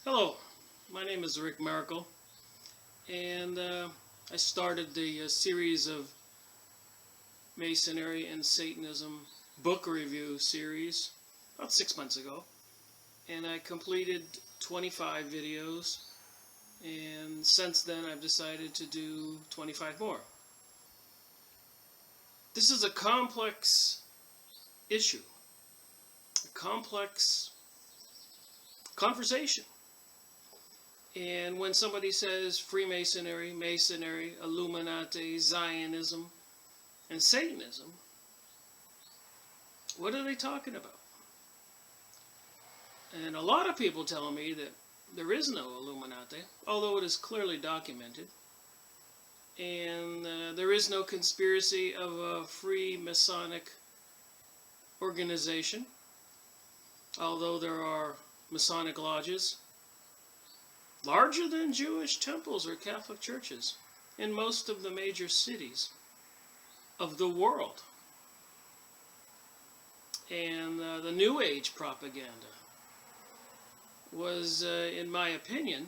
Hello, my name is Rick Miracle, and I started the series of Masonry and Satanism book review series about 6 months ago, and I completed 25 videos, and since then I've decided to do 25 more. This is a complex issue, a complex conversation. And when somebody says Freemasonry, Masonry, Illuminati, Zionism, and Satanism, what are they talking about? And a lot of people tell me that there is no Illuminati, although it is clearly documented. And there is no conspiracy of a free Masonic organization, although there are Masonic lodges larger than Jewish temples or Catholic churches in most of the major cities of the world. And the New Age propaganda was, in my opinion,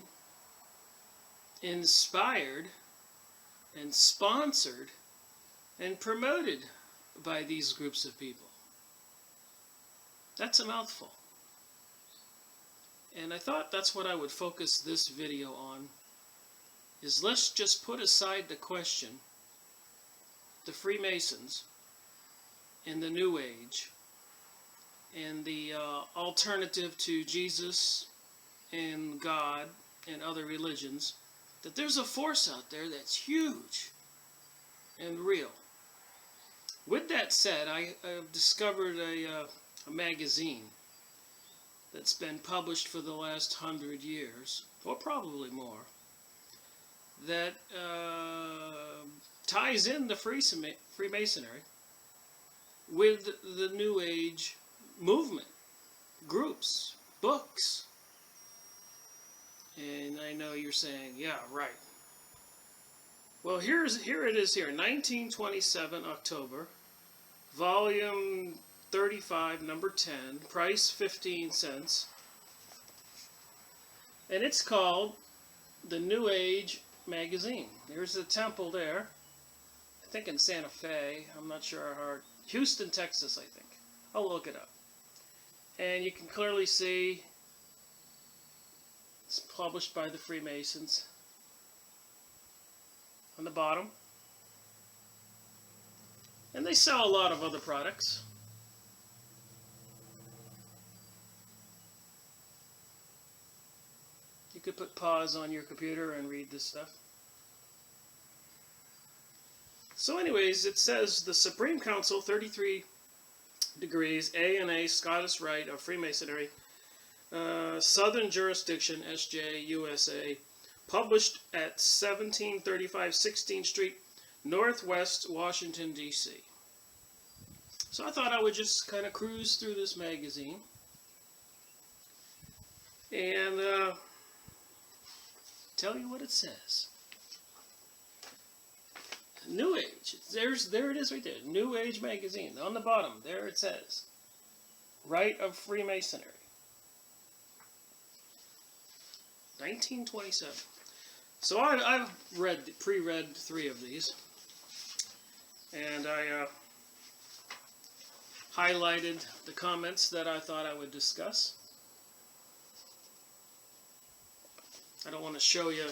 inspired and sponsored and promoted by these groups of people. That's a mouthful. And I thought that's what I would focus this video on, is let's just put aside the question, the Freemasons and the New Age and the alternative to Jesus and God and other religions, that there's a force out there that's huge and real. With that said, I've discovered a magazine that's been published for the last 100 years, or probably more, that ties in the Freemasonry with the New Age movement, groups, books. And I know you're saying, yeah, right. Well, here it is here, 1927, October, volume 35, number 10, price 15 cents. And it's called the New Age Magazine. There's a temple there, I think in Santa Fe, I'm not sure how, Houston, Texas, I think. I'll look it up. And you can clearly see it's published by the Freemasons on the bottom. And they sell a lot of other products. You could put pause on your computer and read this stuff. So anyways, it says the Supreme Council, 33 degrees, A&A, Scottish Rite of Freemasonry, Southern Jurisdiction, SJ, USA, published at 1735 16th Street, Northwest Washington, D.C. So I thought I would just kind of cruise through this magazine and tell you what it says. New Age. There it is right there. New Age magazine. On the bottom, there it says. Rite of Freemasonry. 1927. So I've pre-read 3 of these. And I highlighted the comments that I thought I would discuss. I don't want to show you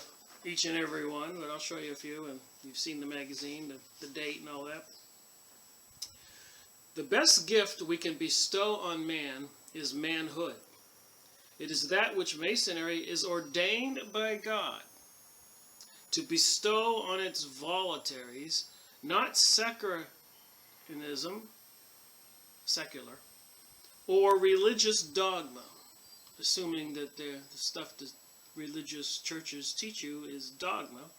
each and every one, but I'll show you a few, and you've seen the magazine, the date and all that. The best gift we can bestow on man is manhood. It is that which Masonry is ordained by God to bestow on its voluntaries, not secular, or religious dogma, assuming that the stuff that religious churches teach you is dogma,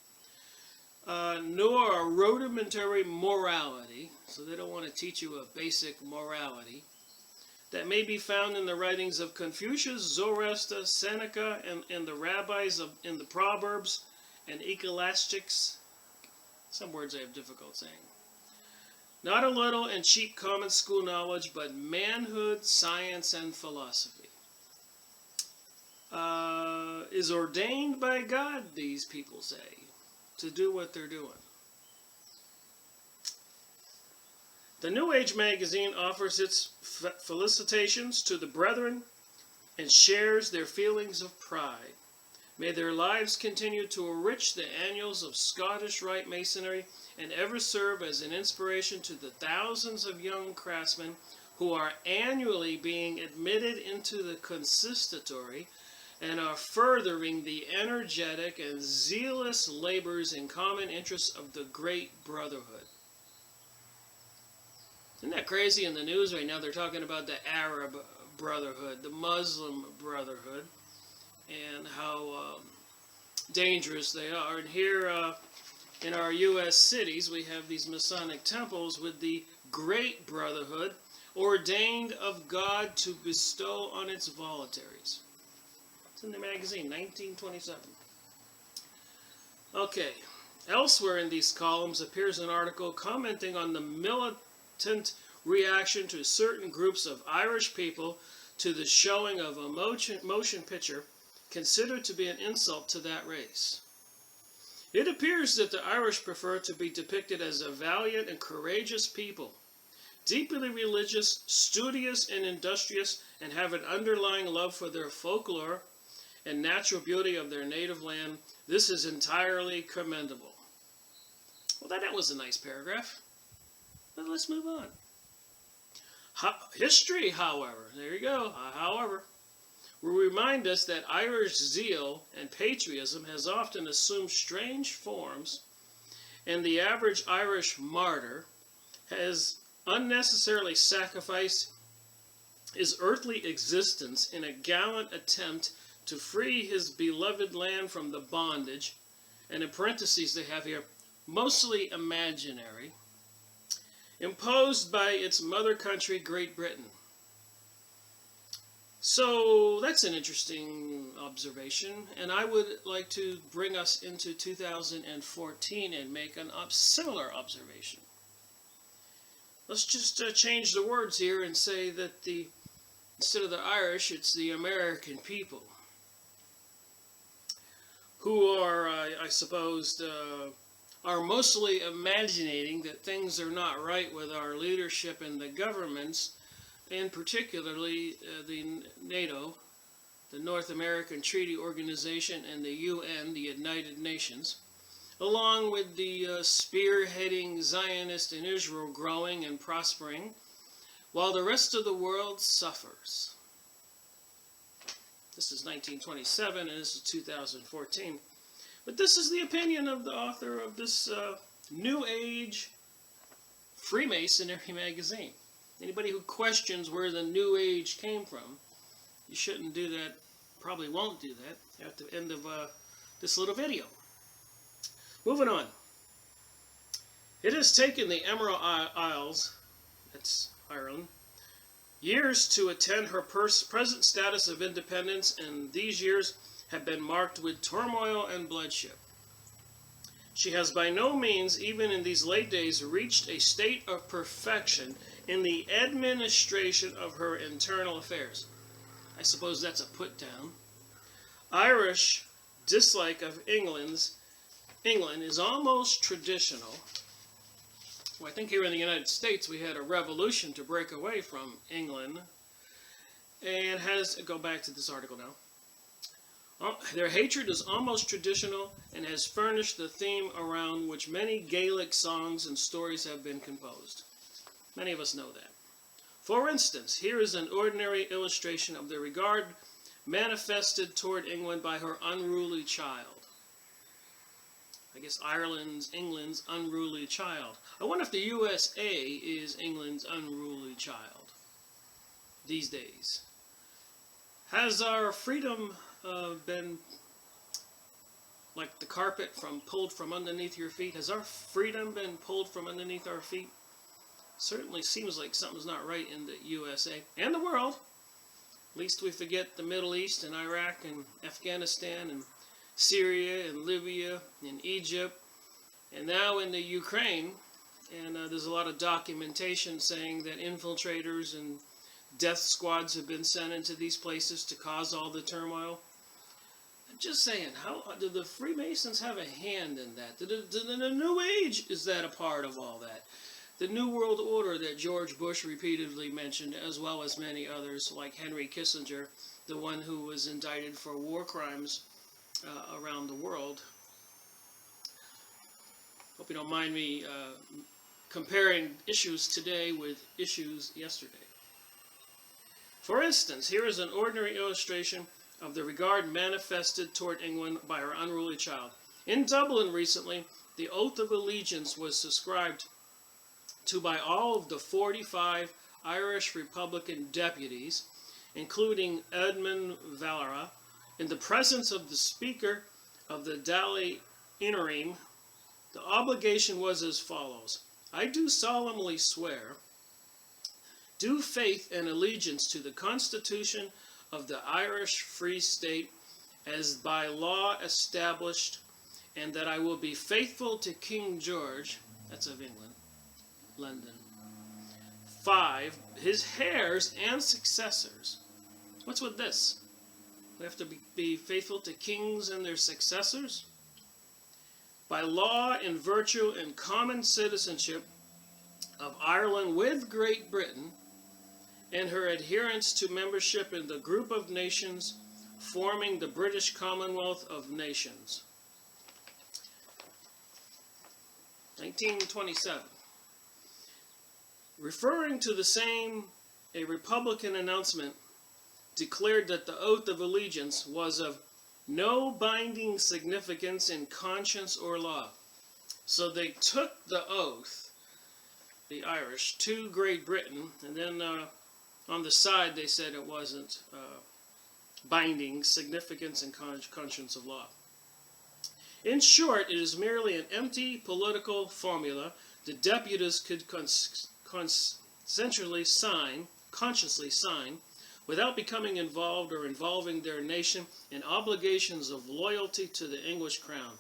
nor a rudimentary morality, so they don't want to teach you a basic morality, that may be found in the writings of Confucius, Zoroaster, Seneca, and the rabbis in the Proverbs and Ecclesiastics. Some words I have difficult saying. Not a little and cheap common school knowledge, but manhood, science, and philosophy. is ordained by God, these people say, to do what they're doing. The New Age magazine offers its felicitations to the brethren and shares their feelings of pride. May their lives continue to enrich the annals of Scottish Rite Masonry and ever serve as an inspiration to the thousands of young craftsmen who are annually being admitted into the consistory and are furthering the energetic and zealous labors and common interests of the great brotherhood. Isn't that crazy? In the news right now they're talking about the Arab Brotherhood, the Muslim Brotherhood, and how dangerous they are. And here in our U.S. cities we have these Masonic temples with the Great Brotherhood, ordained of God to bestow on its voluntaries. It's in the magazine, 1927. Okay, elsewhere in these columns appears an article commenting on the militant reaction to certain groups of Irish people to the showing of a motion picture considered to be an insult to that race. It appears that the Irish prefer to be depicted as a valiant and courageous people, deeply religious, studious and industrious, and have an underlying love for their folklore and natural beauty of their native land. This is entirely commendable. Well, that was a nice paragraph. But let's move on. History, however, there you go, however, will remind us that Irish zeal and patriotism has often assumed strange forms, and the average Irish martyr has unnecessarily sacrificed his earthly existence in a gallant attempt to free his beloved land from the bondage, and in parentheses they have here, mostly imaginary, imposed by its mother country, Great Britain. So that's an interesting observation, and I would like to bring us into 2014 and make a similar observation. Let's just change the words here and say that instead of the Irish, it's the American people who are, I suppose, are mostly imagining that things are not right with our leadership and the governments, and particularly the NATO, the North American Treaty Organization, and the UN, the United Nations, along with the spearheading Zionist in Israel growing and prospering, while the rest of the world suffers. This is 1927, and this is 2014. But this is the opinion of the author of this New Age Freemasonry magazine. Anybody who questions where the New Age came from, you shouldn't do that, probably won't do that at the end of this little video. Moving on. It has taken the Emerald Isles, that's Ireland, years to attain her present status of independence, and these years have been marked with turmoil and bloodshed. She has by no means, even in these late days, reached a state of perfection in the administration of her internal affairs. I suppose that's a put down. Irish dislike of England is almost traditional. Well, I think here in the United States we had a revolution to break away from England, and go back to this article now. Their hatred is almost traditional and has furnished the theme around which many Gaelic songs and stories have been composed. Many of us know that. For instance, here is an ordinary illustration of the regard manifested toward England by her unruly child. I guess England's unruly child. I wonder if the USA is England's unruly child these days. Has our freedom been like the carpet pulled from underneath your feet? Has our freedom been pulled from underneath our feet? Certainly seems like something's not right in the USA and the world. Least we forget the Middle East and Iraq and Afghanistan and Syria and Libya and Egypt and now in the Ukraine. And there's a lot of documentation saying that infiltrators and death squads have been sent into these places to cause all the turmoil. just saying, how do the Freemasons have a hand in that? The New Age, is that a part of all that? The New World Order that George Bush repeatedly mentioned, as well as many others, like Henry Kissinger, the one who was indicted for war crimes around the world. Hope you don't mind me comparing issues today with issues yesterday. For instance, here is an ordinary illustration of the regard manifested toward England by her unruly child. In Dublin recently, the oath of allegiance was subscribed to by all of the 45 Irish Republican deputies, including Edmund Valera, in the presence of the Speaker of the Dáil Éireann. The obligation was as follows: I do solemnly swear due faith and allegiance to the Constitution of the Irish Free State as by law established, and that I will be faithful to King George, that's of England, London, 5, his heirs and successors. What's with this? We have to be faithful to kings and their successors? By law, in virtue, and common citizenship of Ireland with Great Britain, and her adherence to membership in the group of nations forming the British Commonwealth of Nations. 1927. Referring to the same, a Republican announcement declared that the oath of allegiance was of no binding significance in conscience or law. So they took the oath, the Irish, to Great Britain, and then on the side they said it wasn't binding significance in conscience of law. In short, it is merely an empty political formula the deputies could conscientiously sign without becoming involved or involving their nation in obligations of loyalty to the English crown.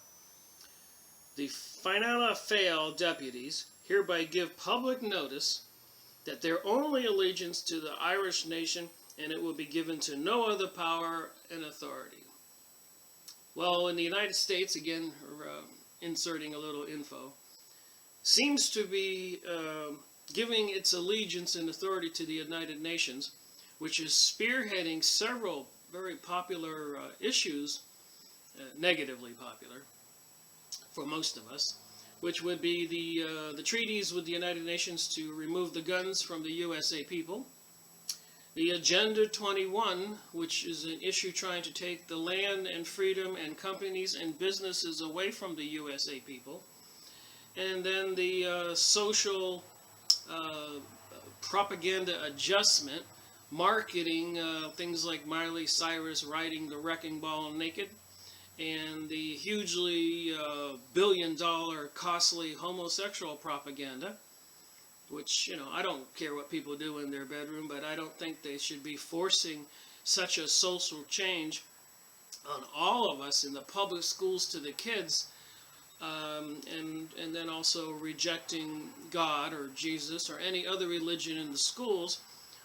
The Fianna Fáil deputies hereby give public notice that their only allegiance to the Irish nation, and it will be given to no other power and authority. Well, in the United States, again, inserting a little info, seems to be giving its allegiance and authority to the United Nations, which is spearheading several very popular issues, negatively popular for most of us, which would be the treaties with the United Nations to remove the guns from the USA people, the Agenda 21, which is an issue trying to take the land and freedom and companies and businesses away from the USA people, and then the social propaganda adjustment, marketing things like Miley Cyrus riding the wrecking ball naked, and the hugely billion-dollar costly homosexual propaganda, which, you know, I don't care what people do in their bedroom, but I don't think they should be forcing such a social change on all of us in the public schools to the kids, and then also rejecting God or Jesus or any other religion in the schools,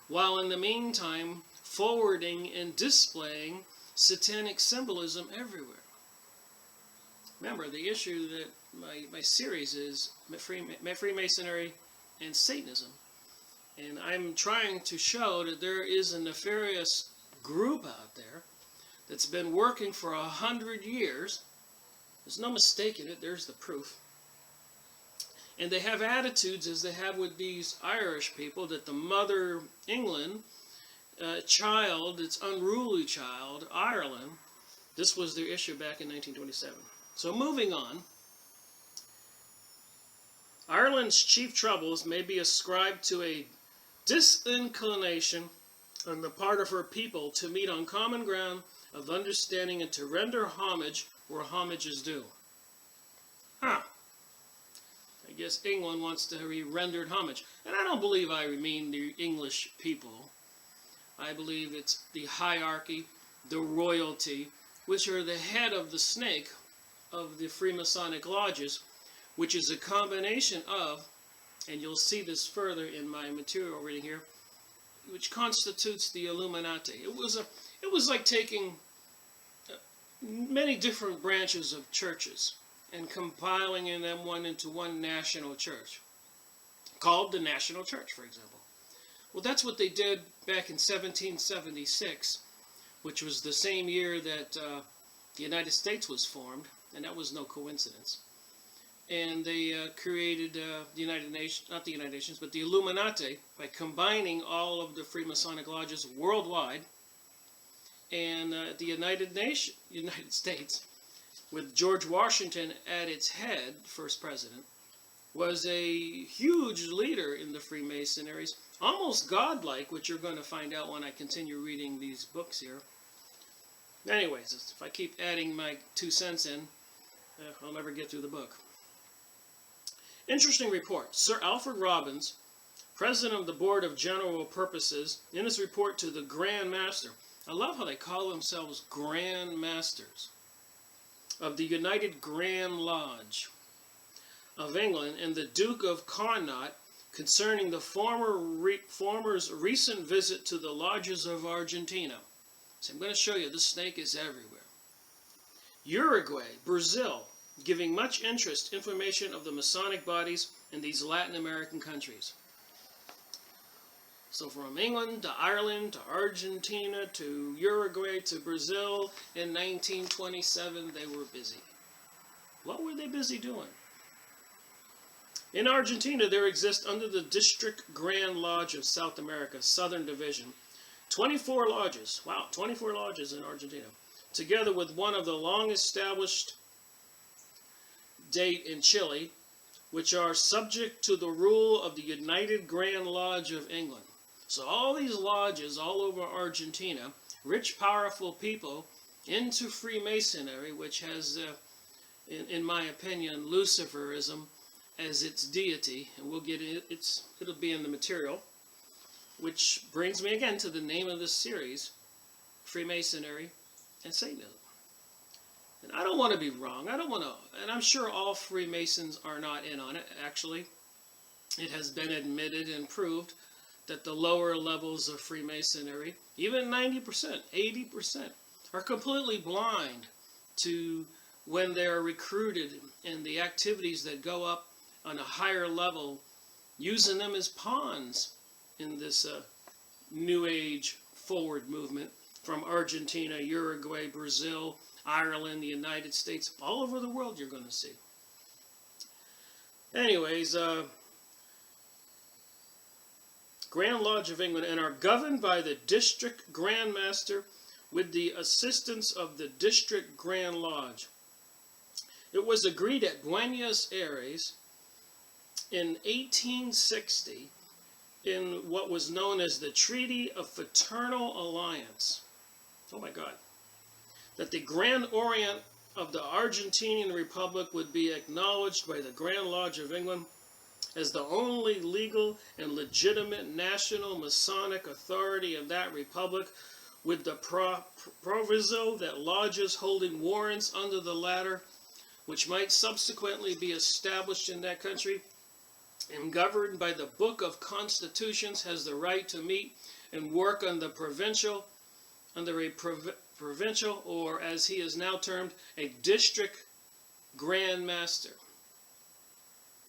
while in the meantime forwarding and displaying satanic symbolism everywhere. Remember, the issue that my series is Freemasonry and Satanism. And I'm trying to show that there is a nefarious group out there that's been working for 100 years. There's no mistake in it. There's the proof. And they have attitudes, as they have with these Irish people, that the mother England child, its unruly child, Ireland, this was their issue back in 1927. So moving on, Ireland's chief troubles may be ascribed to a disinclination on the part of her people to meet on common ground of understanding and to render homage where homage is due. I guess England wants to be rendered homage. And I don't believe I mean the English people. I believe it's the hierarchy, the royalty, which are the head of the snake of the Freemasonic lodges, which is a combination of, and you'll see this further in my material reading here, which constitutes the Illuminati. It was like taking many different branches of churches and compiling them into one national church, called the National Church, for example. Well, that's what they did back in 1776, which was the same year that the United States was formed, and that was no coincidence. And they created the United Nations, not the United Nations, but the Illuminati, by combining all of the Freemasonic lodges worldwide. And the United States, with George Washington at its head, first president, was a huge leader in the Freemasonries, almost godlike, which you're going to find out when I continue reading these books here. Anyways, if I keep adding my 2 cents in, I'll never get through the book. Interesting report. Sir Alfred Robbins, president of the Board of General Purposes, in his report to the Grand Master, I love how they call themselves Grand Masters, of the United Grand Lodge of England and the Duke of Connaught, concerning the former's recent visit to the lodges of Argentina. So I'm going to show you, this snake is everywhere. Uruguay, Brazil, giving much interest, information of the Masonic bodies in these Latin American countries. So from England to Ireland to Argentina to Uruguay to Brazil in 1927, they were busy. What were they busy doing? In Argentina, there exists under the District Grand Lodge of South America, Southern Division, 24 lodges. Wow, 24 lodges in Argentina, together with one of the longest established date in Chile, which are subject to the rule of the United Grand Lodge of England. So all these lodges all over Argentina, rich, powerful people into Freemasonry, which has, in my opinion, Luciferism as its deity, and we'll get it. It'll be in the material, which brings me again to the name of this series, Freemasonry and Satanism. And I don't want to be wrong. I don't want to, and I'm sure all Freemasons are not in on it. Actually, it has been admitted and proved that the lower levels of Freemasonry, even 90%, 80%, are completely blind to when they're recruited and the activities that go up on a higher level, using them as pawns in this New Age forward movement from Argentina, Uruguay, Brazil, Ireland, the United States, all over the world you're going to see. Anyways, Grand Lodge of England, and are governed by the District Grand Master with the assistance of the District Grand Lodge. It was agreed at Buenos Aires in 1860 in what was known as the Treaty of Fraternal Alliance. Oh my God. That the Grand Orient of the Argentinian Republic would be acknowledged by the Grand Lodge of England as the only legal and legitimate national Masonic authority in that republic, with the proviso that lodges holding warrants under the latter, which might subsequently be established in that country, and governed by the Book of Constitutions, has the right to meet and work on the provincial, under a provincial, or as he is now termed, a district grand master.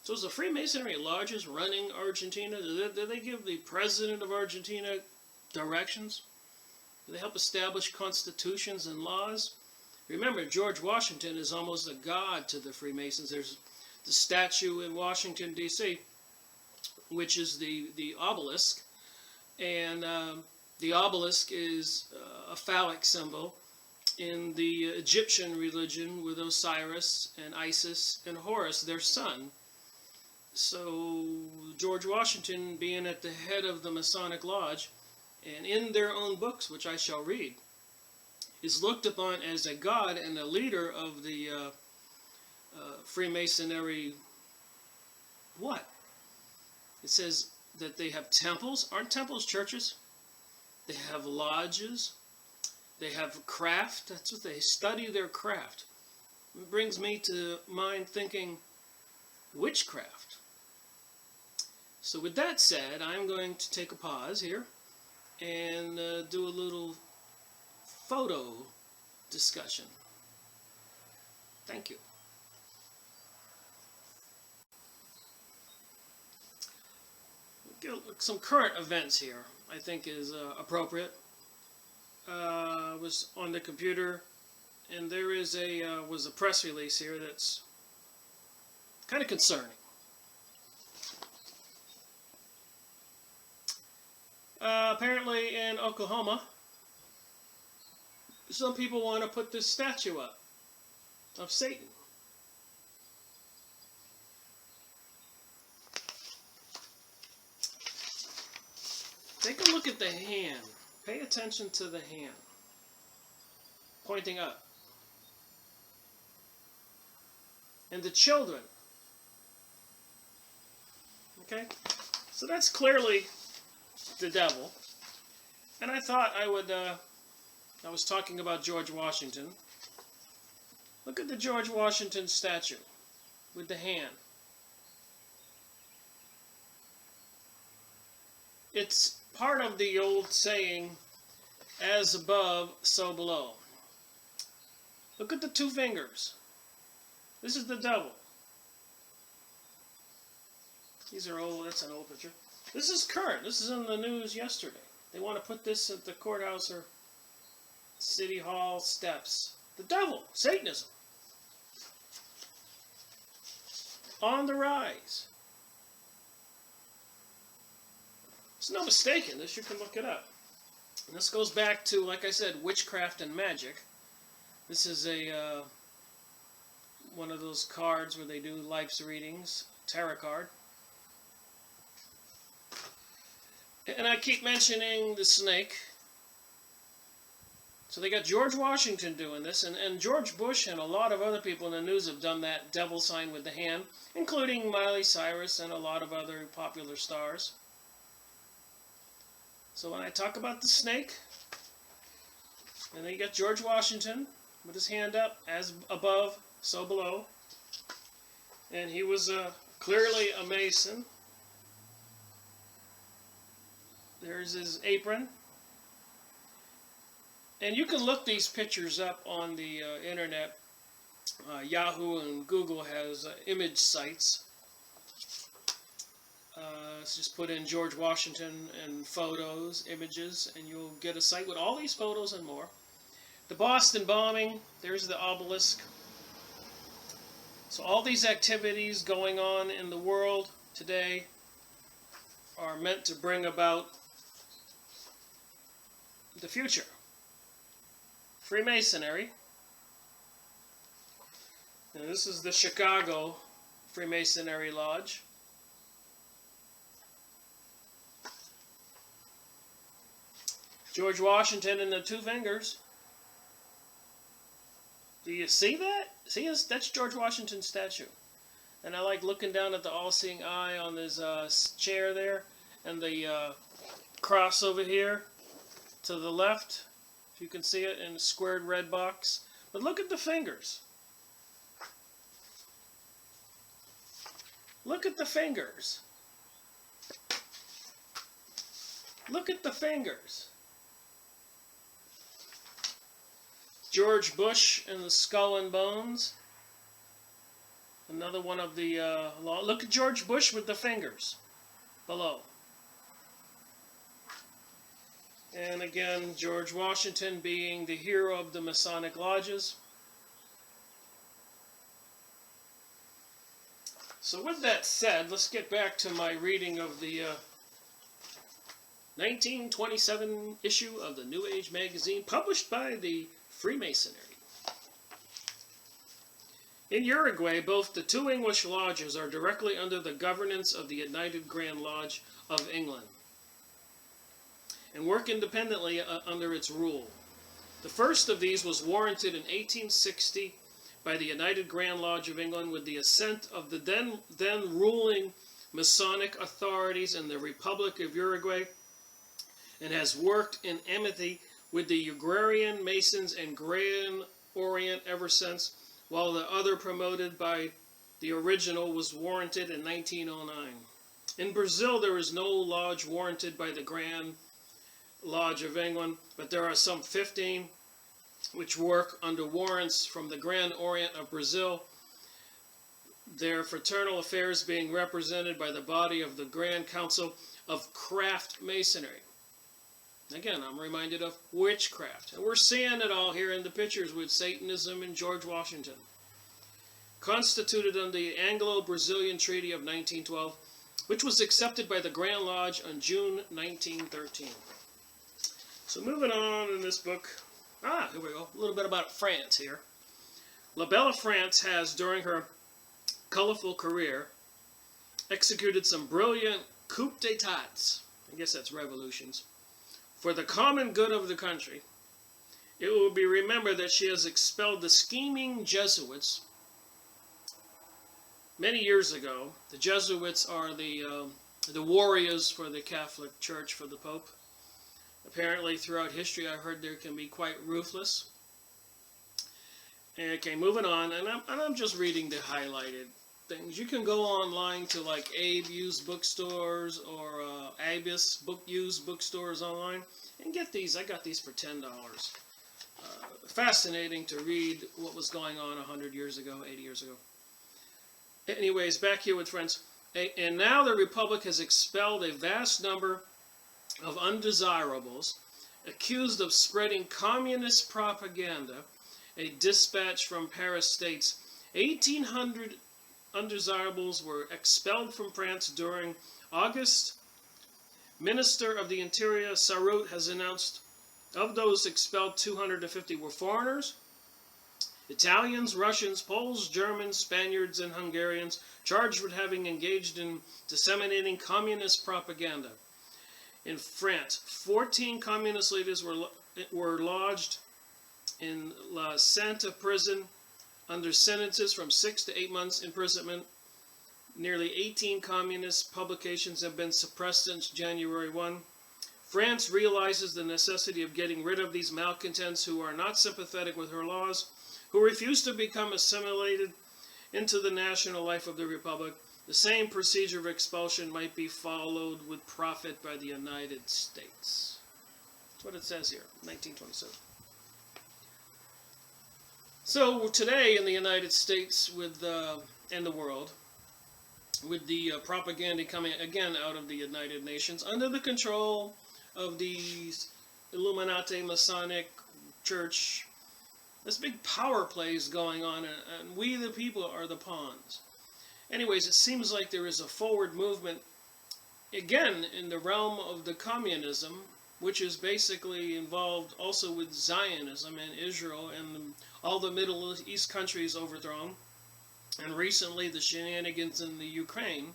So is the Freemasonry lodges running Argentina? Do they give the president of Argentina directions? Do they help establish constitutions and laws? Remember, George Washington is almost a god to the Freemasons. There's the statue in Washington, D.C., which is the obelisk. And the obelisk is a phallic symbol in the Egyptian religion with Osiris and Isis and Horus, their son. So George Washington, being at the head of the Masonic Lodge, and in their own books, which I shall read, is looked upon as a god and a leader of the Freemasonry. What? It says that they have temples. Aren't temples churches? They have lodges. They have craft. That's what they study, their craft. It brings me to mind thinking witchcraft. So with that said, I'm going to take a pause here and do a little photo discussion. Thank you. Some current events here, I think, is appropriate. I was on the computer, and there is was a press release here that's kind of concerning. Apparently in Oklahoma, some people want to put this statue up of Satan. Take a look at the hand. Pay attention to the hand pointing up. And the children. Okay? So that's clearly the devil. And I thought I would, I was talking about George Washington. Look at the George Washington statue with the hand. It's part of the old saying, as above, so below. Look at the two fingers. This is the devil. These are old, that's an old picture. This is current. This is in the news yesterday. They want to put this at the courthouse or city hall steps. The devil, Satanism. On the rise. There's no mistaking this. You can look it up. And this goes back to, like I said, witchcraft and magic. This is a one of those cards where they do life's readings, tarot card. And I keep mentioning the snake. So they got George Washington doing this, and George Bush and a lot of other people in the news have done that devil sign with the hand, including Miley Cyrus and a lot of other popular stars. So when I talk about the snake, and then you got George Washington with his hand up, as above, so below. And he was clearly a Mason. There's his apron. And you can look these pictures up on the internet. Yahoo and Google has image sites. Let's just put in George Washington and photos, images, and you'll get a site with all these photos and more. The Boston bombing, there's the obelisk. So all these activities going on in the world today are meant to bring about the future. Freemasonry. And this is the Chicago Freemasonry Lodge. George Washington and the two fingers. Do you see that? See, that's George Washington's statue. And I like looking down at the all-seeing eye on his chair there, and the cross over here to the left, if you can see it in a squared red box. But look at the fingers. Look at the fingers. Look at the fingers. George Bush and the skull and bones. Another one of the look at George Bush with the fingers below. And again, George Washington being the hero of the Masonic lodges. So with that said, let's get back to my reading of the 1927 issue of the New Age magazine, published by the Freemasonry. In Uruguay, both the two English lodges are directly under the governance of the United Grand Lodge of England and work independently under its rule. The first of these was warranted in 1860 by the United Grand Lodge of England with the assent of the then ruling Masonic authorities in the Republic of Uruguay, and has worked in amity with the Uruguayan Masons and Grand Orient ever since, while the other promoted by the original was warranted in 1909. In Brazil, there is no lodge warranted by the Grand Lodge of England, but there are some 15 which work under warrants from the Grand Orient of Brazil, their fraternal affairs being represented by the body of the Grand Council of Craft Masonry. Again, I'm reminded of witchcraft. And we're seeing it all here in the pictures with Satanism and George Washington. Constituted under the Anglo-Brazilian Treaty of 1912, which was accepted by the Grand Lodge on June 1913. So moving on in this book, here we go, a little bit about France here. La Belle of France has, during her colorful career, executed some brilliant coups d'etats, I guess that's revolutions, for the common good of the country. It will be remembered that she has expelled the scheming Jesuits many years ago. The Jesuits are the warriors for the Catholic Church, for the Pope. Apparently, throughout history, I heard they can be quite ruthless. Okay, moving on, and I'm just reading the highlighted things. You can go online to like Abe used bookstores or Abus used bookstores online and get these. I got these for $10. Fascinating to read what was going on 100 years ago, 80 years ago. Anyways, back here with France. And now the Republic has expelled a vast number of undesirables accused of spreading communist propaganda. A dispatch from Paris states 1,800 undesirables were expelled from France during August. Minister of the Interior Sarraute has announced of those expelled, 250 were foreigners. Italians, Russians, Poles, Germans, Spaniards, and Hungarians charged with having engaged in disseminating communist propaganda. In France, 14 communist leaders were lodged in La Santa prison under sentences from 6 to 8 months imprisonment. Nearly 18 communist publications have been suppressed since January 1. France realizes the necessity of getting rid of these malcontents who are not sympathetic with her laws, who refuse to become assimilated into the national life of the Republic. The same procedure of expulsion might be followed with profit by the United States. That's what it says here, 1927. So today in the United States and the world, with the propaganda coming again out of the United Nations under the control of the Illuminati, Masonic Church, this big power play is going on, and we the people are the pawns. Anyways, it seems like there is a forward movement again in the realm of the communism, which is basically involved also with Zionism and Israel and all the Middle East countries overthrown, and recently the shenanigans in the Ukraine,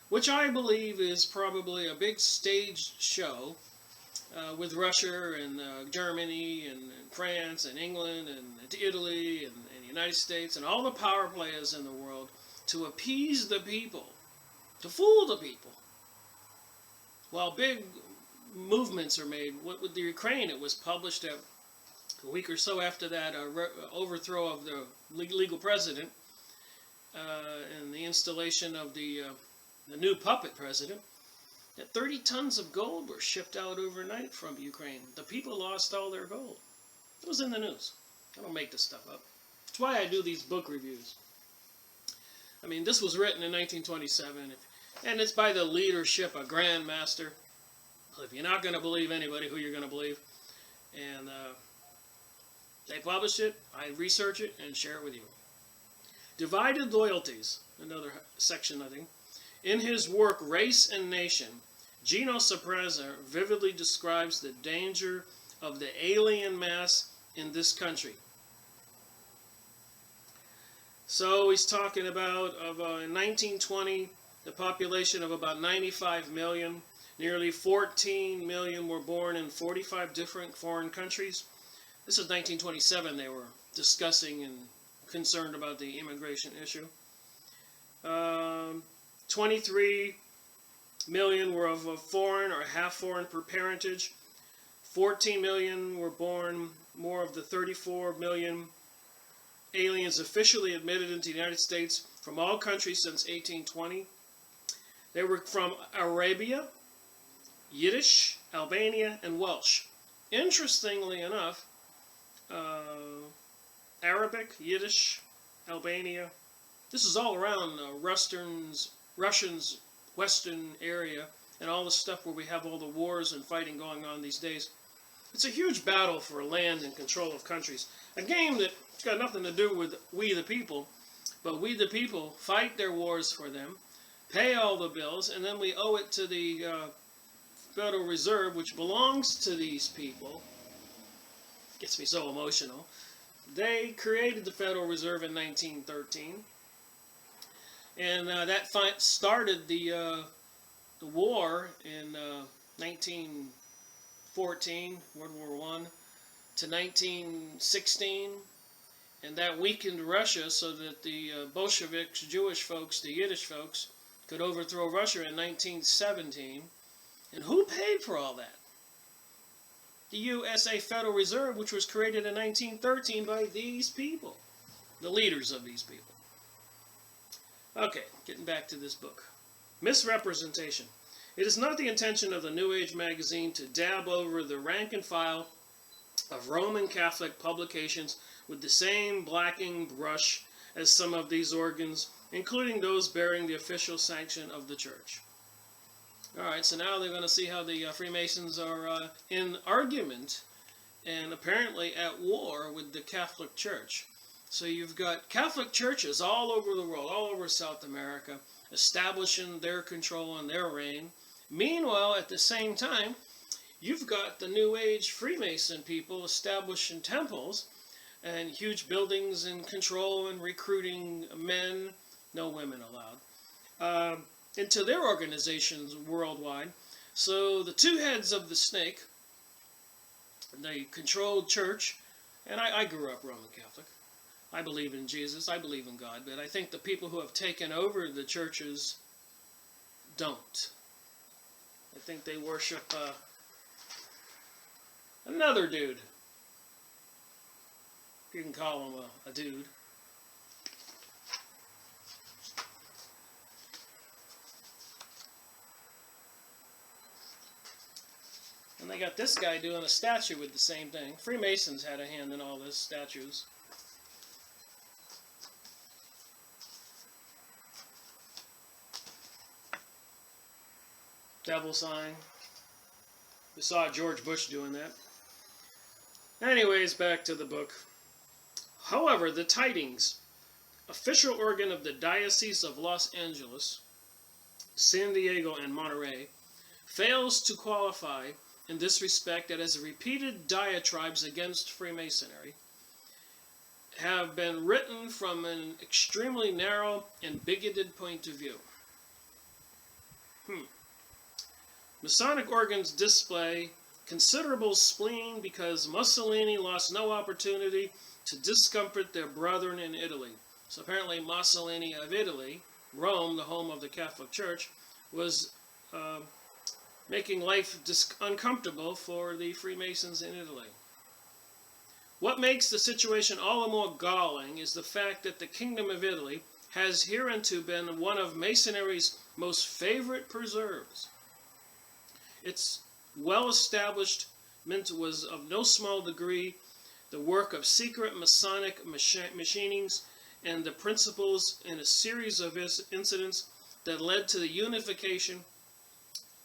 which I believe is probably a big staged show with Russia and Germany and France and England and Italy and the United States and all the power players in the world to appease the people, to fool the people, while big movements are made. With the Ukraine, it was published a week or so after that overthrow of the legal president and the installation of the new puppet president, that 30 tons of gold were shipped out overnight from Ukraine. The people lost all their gold. It was in the news. I don't make this stuff up. That's why I do these book reviews. I mean, this was written in 1927, and it's by the leadership, a Grand Master. If you're not going to believe anybody, who you're going to believe? And they published it, I research it, and share it with you. Divided Loyalties, another section, I think. In his work, Race and Nation, Gino Sopraza vividly describes the danger of the alien mass in this country. So he's talking about, in 1920, the population of about 95 million, nearly 14 million were born in 45 different foreign countries. This is 1927 they were discussing and concerned about the immigration issue. 23 million were of a foreign or half-foreign parentage. 14 million were born, more of the 34 million aliens officially admitted into the United States from all countries since 1820. They were from Arabia, Yiddish, Albania, and Welsh. Interestingly enough, Arabic, Yiddish, Albania. This is all around Russians, Western area, and all the stuff where we have all the wars and fighting going on these days. It's a huge battle for land and control of countries. A game that's got nothing to do with we the people, but we the people fight their wars for them, pay all the bills, and then we owe it to the Federal Reserve, which belongs to these people. Gets me so emotional. They created the Federal Reserve in 1913, and that started the war in 1914, World War I, to 1916, and that weakened Russia so that the Bolsheviks, Jewish folks, the Yiddish folks, could overthrow Russia in 1917. And who paid for all that? The USA Federal Reserve, which was created in 1913 by these people, the leaders of these people. Okay, getting back to this book. Misrepresentation. It is not the intention of the New Age magazine to dab over the rank and file of Roman Catholic publications with the same blacking brush as some of these organs, including those bearing the official sanction of the Church. Alright, so now they're going to see how the Freemasons are in argument and apparently at war with the Catholic Church. So you've got Catholic churches all over the world, all over South America, establishing their control and their reign. Meanwhile, at the same time, you've got the New Age Freemason people establishing temples and huge buildings and control and recruiting men, no women allowed, into their organizations worldwide. So the two heads of the snake, the controlled church, and I grew up Roman Catholic. I believe in Jesus, I believe in God, but I think the people who have taken over the churches don't. I think they worship another dude. You can call him a dude. And they got this guy doing a statue with the same thing. Freemasons had a hand in all this, statues. Devil sign. We saw George Bush doing that. Anyways, back to the book. However, the Tidings, official organ of the Diocese of Los Angeles, San Diego, and Monterey, fails to qualify in this respect that as repeated diatribes against Freemasonry have been written from an extremely narrow and bigoted point of view. Masonic organs display considerable spleen because Mussolini lost no opportunity to discomfort their brethren in Italy. So apparently Mussolini of Italy, Rome, the home of the Catholic Church, was making life uncomfortable for the Freemasons in Italy. What makes the situation all the more galling is the fact that the Kingdom of Italy has hereunto been one of Masonry's most favorite preserves. Its well-established mint was of no small degree the work of secret Masonic machinings and the principles in a series of incidents that led to the unification,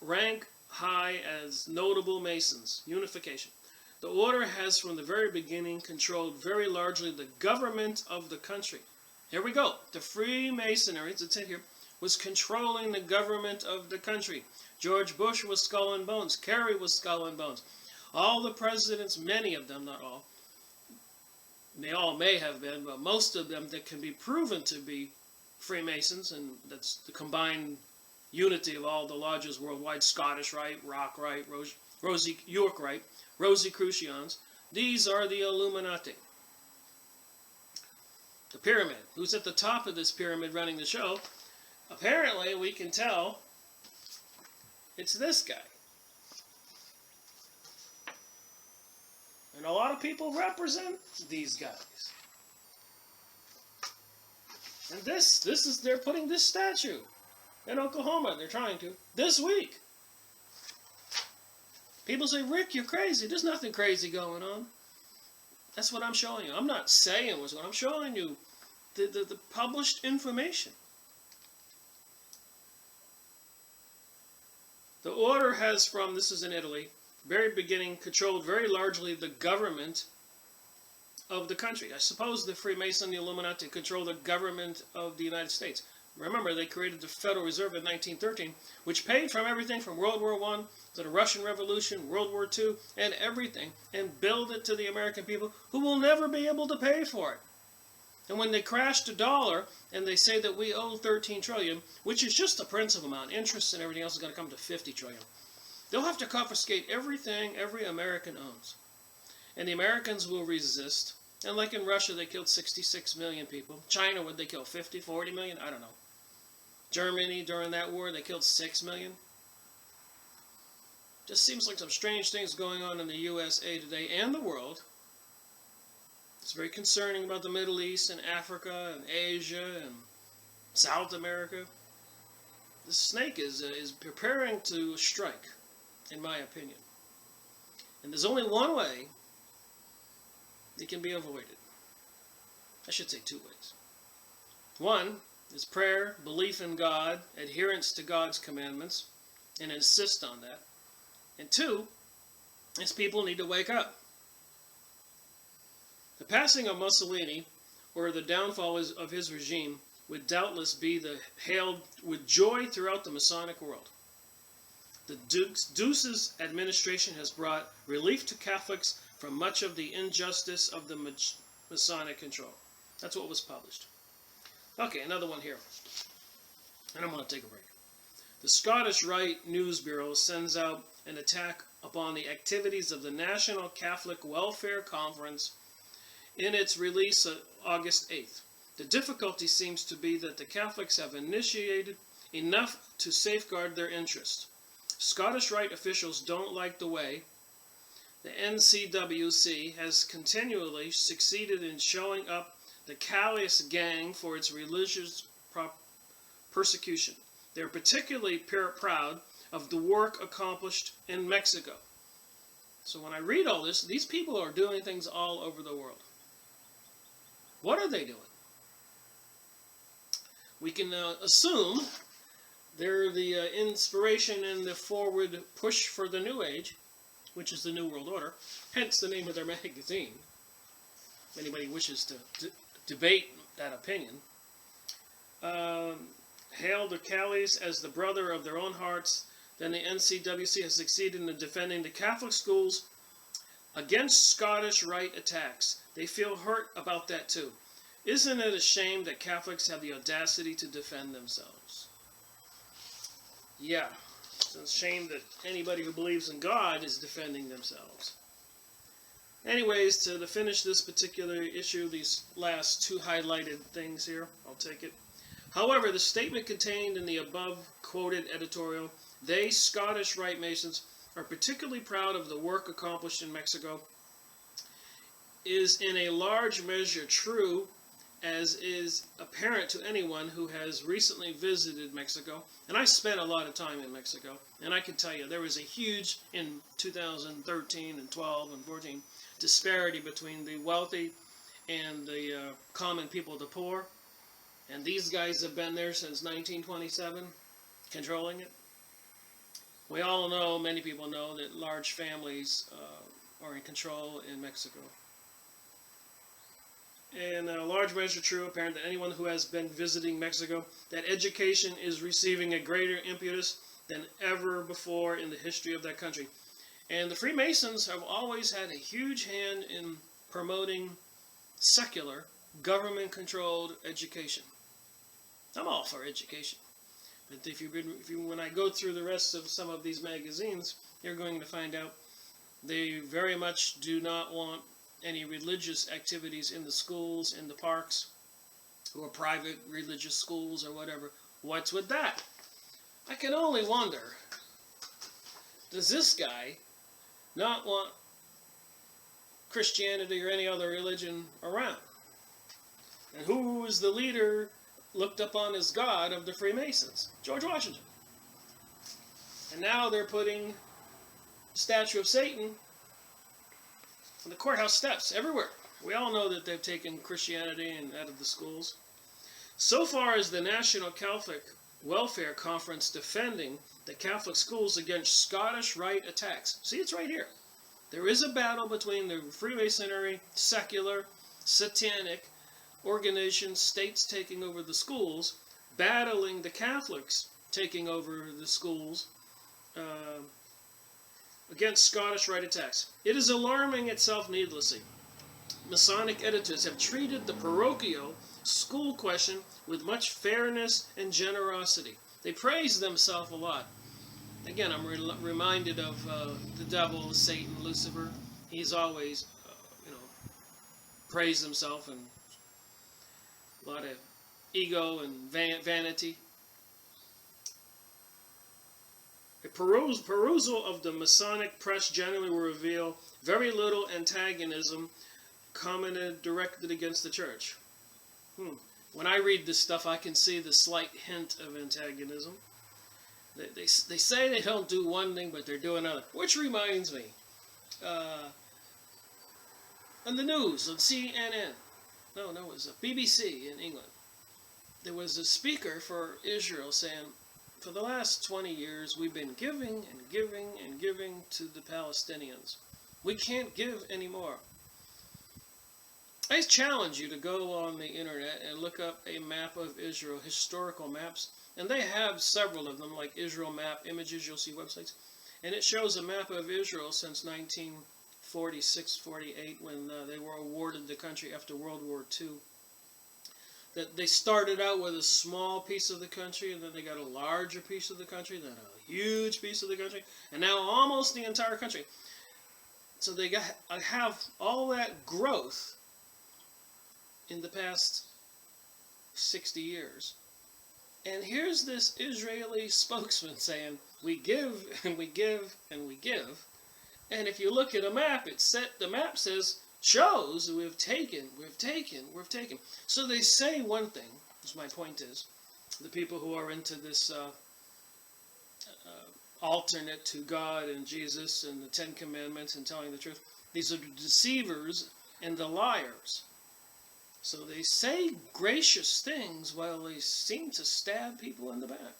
rank high as notable Masons. Unification. The order has from the very beginning controlled very largely the government of the country. Here we go. The Freemasonry, it's in here, was controlling the government of the country. George Bush was skull and bones. Kerry was skull and bones. All the presidents, many of them, not all, they all may have been, but most of them that can be proven to be Freemasons, and that's the combined unity of all the lodges worldwide, Scottish Rite, Rock Rite, York Rite, Rosicrucians. These are the Illuminati. The pyramid. Who's at the top of this pyramid running the show? Apparently, we can tell it's this guy. And a lot of people represent these guys. And this is, they're putting this statue in Oklahoma. They're trying to. This week. People say, Rick, you're crazy. There's nothing crazy going on. That's what I'm showing you. I'm not saying what's going on. I'm showing you the published information. The order has from, this is in Italy, very beginning controlled very largely the government of the country. I suppose the Freemason, the Illuminati, control the government of the United States. Remember, they created the Federal Reserve in 1913, which paid from everything from World War I to the Russian Revolution, World War II, and everything, and billed it to the American people who will never be able to pay for it. And when they crashed the dollar, and they say that we owe 13 trillion, which is just the principal amount, interest and everything else is going to come to 50 trillion. They'll have to confiscate everything every American owns. And the Americans will resist. And like in Russia, they killed 66 million people. China, would they kill 50, 40 million? I don't know. Germany, during that war, they killed 6 million. Just seems like some strange things going on in the USA today and the world. It's very concerning about the Middle East and Africa and Asia and South America. The snake is preparing to strike, in my opinion. And there's only one way it can be avoided. I should say two ways. One is prayer, belief in God, adherence to God's commandments, and insist on that. And two is people need to wake up. The passing of Mussolini, or the downfall of his regime, would doubtless be hailed with joy throughout the Masonic world. The Deuce's administration has brought relief to Catholics from much of the injustice of the Masonic control. That's what was published. Okay, another one here. And I'm going to take a break. The Scottish Rite News Bureau sends out an attack upon the activities of the National Catholic Welfare Conference in its release August 8th. The difficulty seems to be that the Catholics have initiated enough to safeguard their interests. Scottish Rite officials don't like the way the NCWC has continually succeeded in showing up the callous gang for its religious persecution. They're particularly proud of the work accomplished in Mexico. So when I read all this, these people are doing things all over the world. What are they doing? We can assume they're the inspiration and the forward push for the New Age, which is the New World Order, hence the name of their magazine. If anybody wishes to debate that opinion. Hail the Callies as the brother of their own hearts, then the NCWC has succeeded in defending the Catholic schools against Scottish Rite attacks. They feel hurt about that too. Isn't it a shame that Catholics have the audacity to defend themselves? Yeah, it's a shame that anybody who believes in God is defending themselves. Anyways, to finish this particular issue, these last two highlighted things here, I'll take it. However, the statement contained in the above quoted editorial, they, Scottish Rite Masons, are particularly proud of the work accomplished in Mexico, is in a large measure true, as is apparent to anyone who has recently visited Mexico. And I spent a lot of time in Mexico, and I can tell you there was a huge, in 2013 and 12 and 14, disparity between the wealthy and the common people, the poor. And these guys have been there since 1927, controlling it. We all know, many people know, that large families are in control in Mexico. And a large measure true, apparent that anyone who has been visiting Mexico, that education is receiving a greater impetus than ever before in the history of that country. And the Freemasons have always had a huge hand in promoting secular, government-controlled education. I'm all for education. But when I go through the rest of some of these magazines, you're going to find out they very much do not want any religious activities in the schools, in the parks, or private religious schools or whatever. What's with that? I can only wonder, does this guy not want Christianity or any other religion around? And who is the leader looked upon as God of the Freemasons? George Washington. And now they're putting the statue of Satan on the courthouse steps everywhere. We all know that they've taken Christianity and out of the schools. So far as the National Catholic Welfare Conference defending the Catholic schools against Scottish Rite attacks. See, it's right here. There is a battle between the Freemasonry, secular, satanic organizations, states taking over the schools, battling the Catholics taking over the schools against Scottish Rite attacks. It is alarming itself needlessly. Masonic editors have treated the parochial school question with much fairness and generosity. They praise themselves a lot. Again, I'm reminded of the devil, Satan, Lucifer. He's always, praised himself and a lot of ego and vanity. A perusal of the Masonic press generally will reveal very little antagonism commented directed against the church. When I read this stuff, I can see the slight hint of antagonism. They say they don't do one thing, but they're doing another. Which reminds me, on the news, on CNN, no, it was a BBC in England, there was a speaker for Israel saying, for the last 20 years, we've been giving and giving and giving to the Palestinians. We can't give anymore. I challenge you to go on the internet and look up a map of Israel, historical maps, and they have several of them, like Israel Map Images. You'll see websites, and it shows a map of Israel since 1946, 48, when they were awarded the country after World War II. That they started out with a small piece of the country, and then they got a larger piece of the country, then a huge piece of the country, and now almost the entire country. So they have all that growth in the past 60 years. And here's this Israeli spokesman saying, we give and we give and we give. And if you look at a map, the map shows we've taken. So they say one thing, as my point is, the people who are into this alternate to God and Jesus and the Ten Commandments and telling the truth, these are the deceivers and the liars. So they say gracious things while they seem to stab people in the back.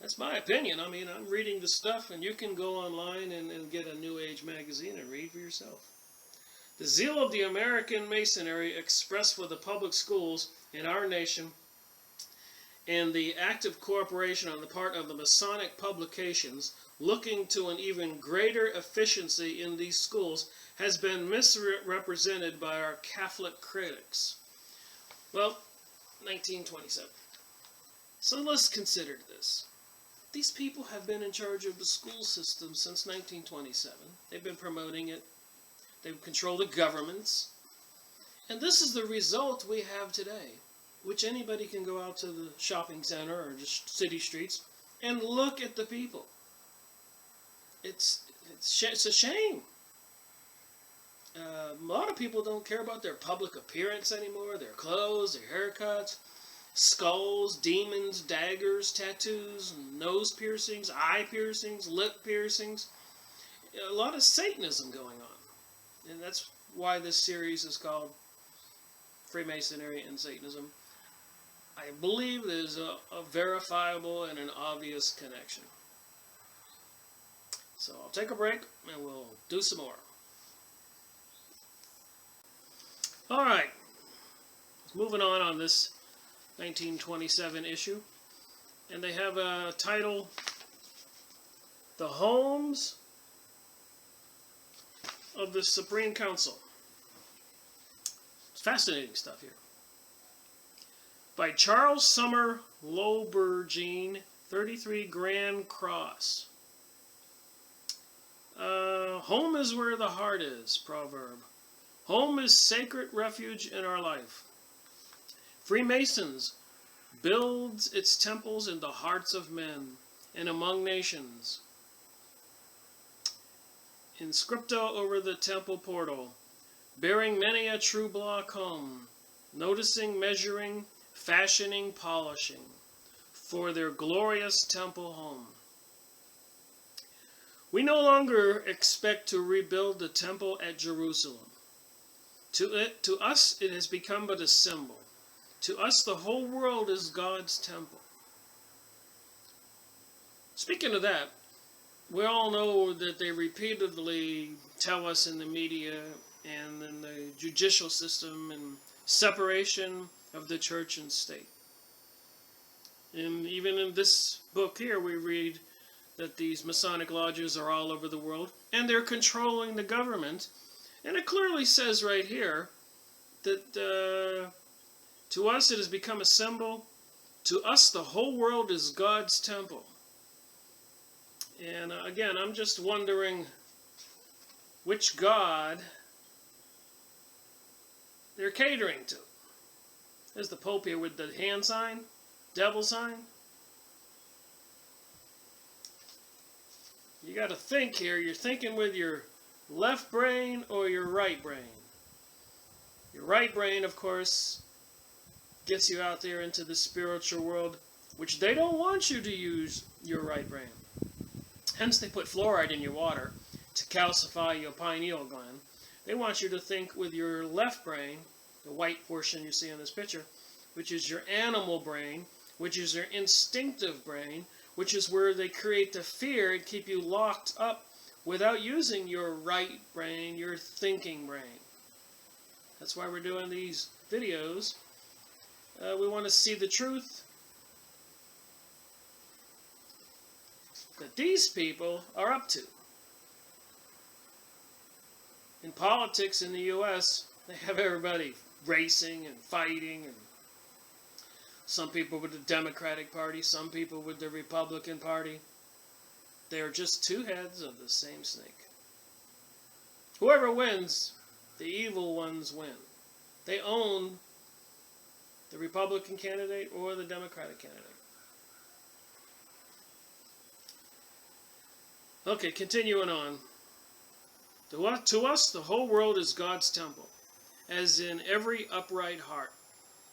That's my opinion. I mean, I'm reading the stuff, and you can go online and get a New Age magazine and read for yourself. The zeal of the American Masonry expressed for the public schools in our nation and the active cooperation on the part of the Masonic publications looking to an even greater efficiency in these schools has been misrepresented by our Catholic critics. Well, 1927. So let's consider this. These people have been in charge of the school system since 1927. They've been promoting it. They've controlled the governments. And this is the result we have today, which anybody can go out to the shopping center or just city streets and look at the people. It's a shame. A lot of people don't care about their public appearance anymore, their clothes, their haircuts, skulls, demons, daggers, tattoos, nose piercings, eye piercings, lip piercings. A lot of Satanism going on. And that's why this series is called Freemasonry and Satanism. I believe there's a verifiable and an obvious connection. So I'll take a break and we'll do some more. Alright, moving on this 1927 issue. And they have a title, The Homes of the Supreme Council. It's fascinating stuff here. By Charles Summer Lobergene, 33 Grand Cross. Home is where the heart is, proverb. Home is sacred refuge in our life. Freemasons builds its temples in the hearts of men and among nations. Inscripto over the temple portal, bearing many a true block home, noticing, measuring, fashioning, polishing, for their glorious temple home. We no longer expect to rebuild the temple at Jerusalem. To us, it has become but a symbol. To us, the whole world is God's temple. Speaking of that, we all know that they repeatedly tell us in the media and in the judicial system and separation of the church and state. And even in this book here, we read that these Masonic lodges are all over the world, and they're controlling the government. And it clearly says right here that to us it has become a symbol. To us, the whole world is God's temple. And again, I'm just wondering which God they're catering to. There's the Pope here with the hand sign, devil sign. You got to think here. You're thinking with your left brain or your right brain. Your right brain, of course, gets you out there into the spiritual world, which they don't want you to use your right brain. Hence, they put fluoride in your water to calcify your pineal gland. They want you to think with your left brain, the white portion you see in this picture, which is your animal brain, which is your instinctive brain, which is where they create the fear and keep you locked up without using your right brain, your thinking brain. That's why we're doing these videos. We want to see the truth that these people are up to. In politics in the U.S., they have everybody racing and fighting, and some people with the Democratic Party, some people with the Republican Party. They are just two heads of the same snake. Whoever wins, the evil ones win. They own the Republican candidate or the Democratic candidate. Okay, continuing on. To us, the whole world is God's temple, as in every upright heart.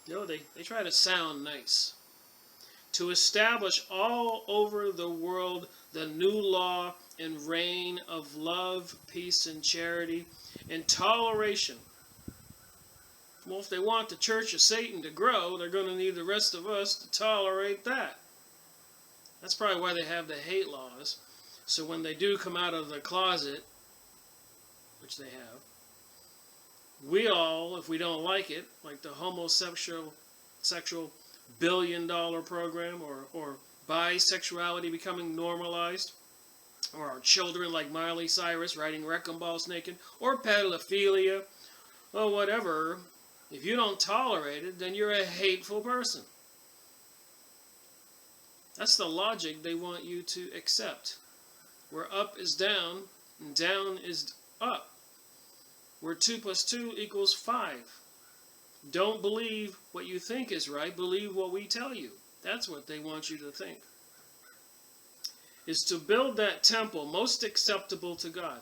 You know, they try to sound nice. To establish all over the world the new law and reign of love, peace, and charity, and toleration. Well, if they want the Church of Satan to grow, they're going to need the rest of us to tolerate that. That's probably why they have the hate laws. So when they do come out of the closet, which they have, we all, if we don't like it, like the homosexual billion-dollar program, or bisexuality becoming normalized, or our children like Miley Cyrus riding wrecking balls naked, or pedophilia, or whatever, if you don't tolerate it, then you're a hateful person. That's the logic they want you to accept. Where up is down, and down is up. Where 2 plus 2 equals 5. Don't believe what you think is right. Believe what we tell you. That's what they want you to think. Is to build that temple most acceptable to God.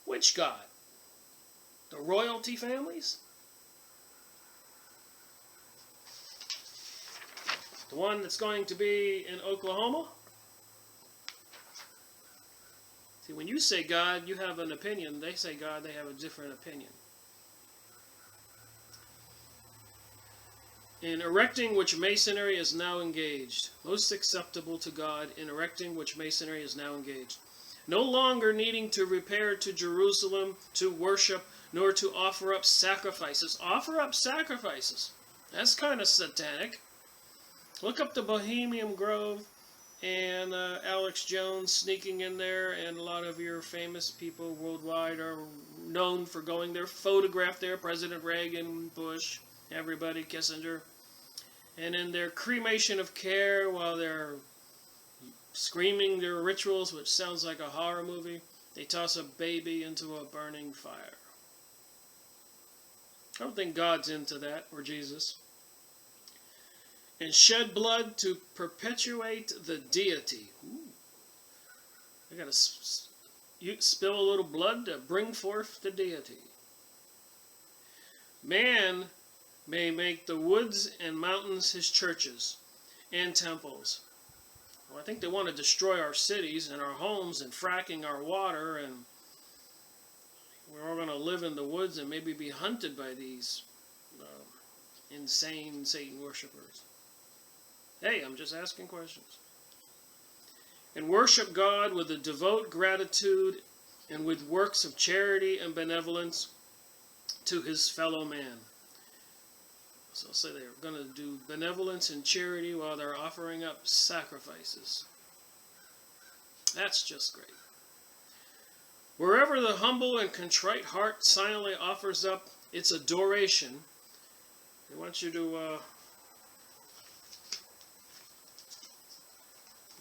Which God? The royalty families? The one that's going to be in Oklahoma? See, when you say God, you have an opinion. They say God, they have a different opinion. In erecting which Masonry is now engaged. Most acceptable to God, in erecting which Masonry is now engaged. No longer needing to repair to Jerusalem to worship, nor to offer up sacrifices. Offer up sacrifices. That's kind of satanic. Look up the Bohemian Grove and Alex Jones sneaking in there, and a lot of your famous people worldwide are known for going there. Photographed there, President Reagan, Bush, everybody, Kissinger. And in their cremation of care, while they're screaming their rituals, which sounds like a horror movie, they toss a baby into a burning fire. I don't think God's into that, or Jesus. And shed blood to perpetuate the deity. Ooh. I got to spill a little blood to bring forth the deity. Man may make the woods and mountains his churches and temples. Well, I think they want to destroy our cities and our homes and fracking our water, and we're all going to live in the woods and maybe be hunted by these insane Satan worshippers. Hey, I'm just asking questions. And worship God with a devout gratitude and with works of charity and benevolence to his fellow man. So I'll say they're going to do benevolence and charity while they're offering up sacrifices. That's just great. Wherever the humble and contrite heart silently offers up its adoration, I want you to,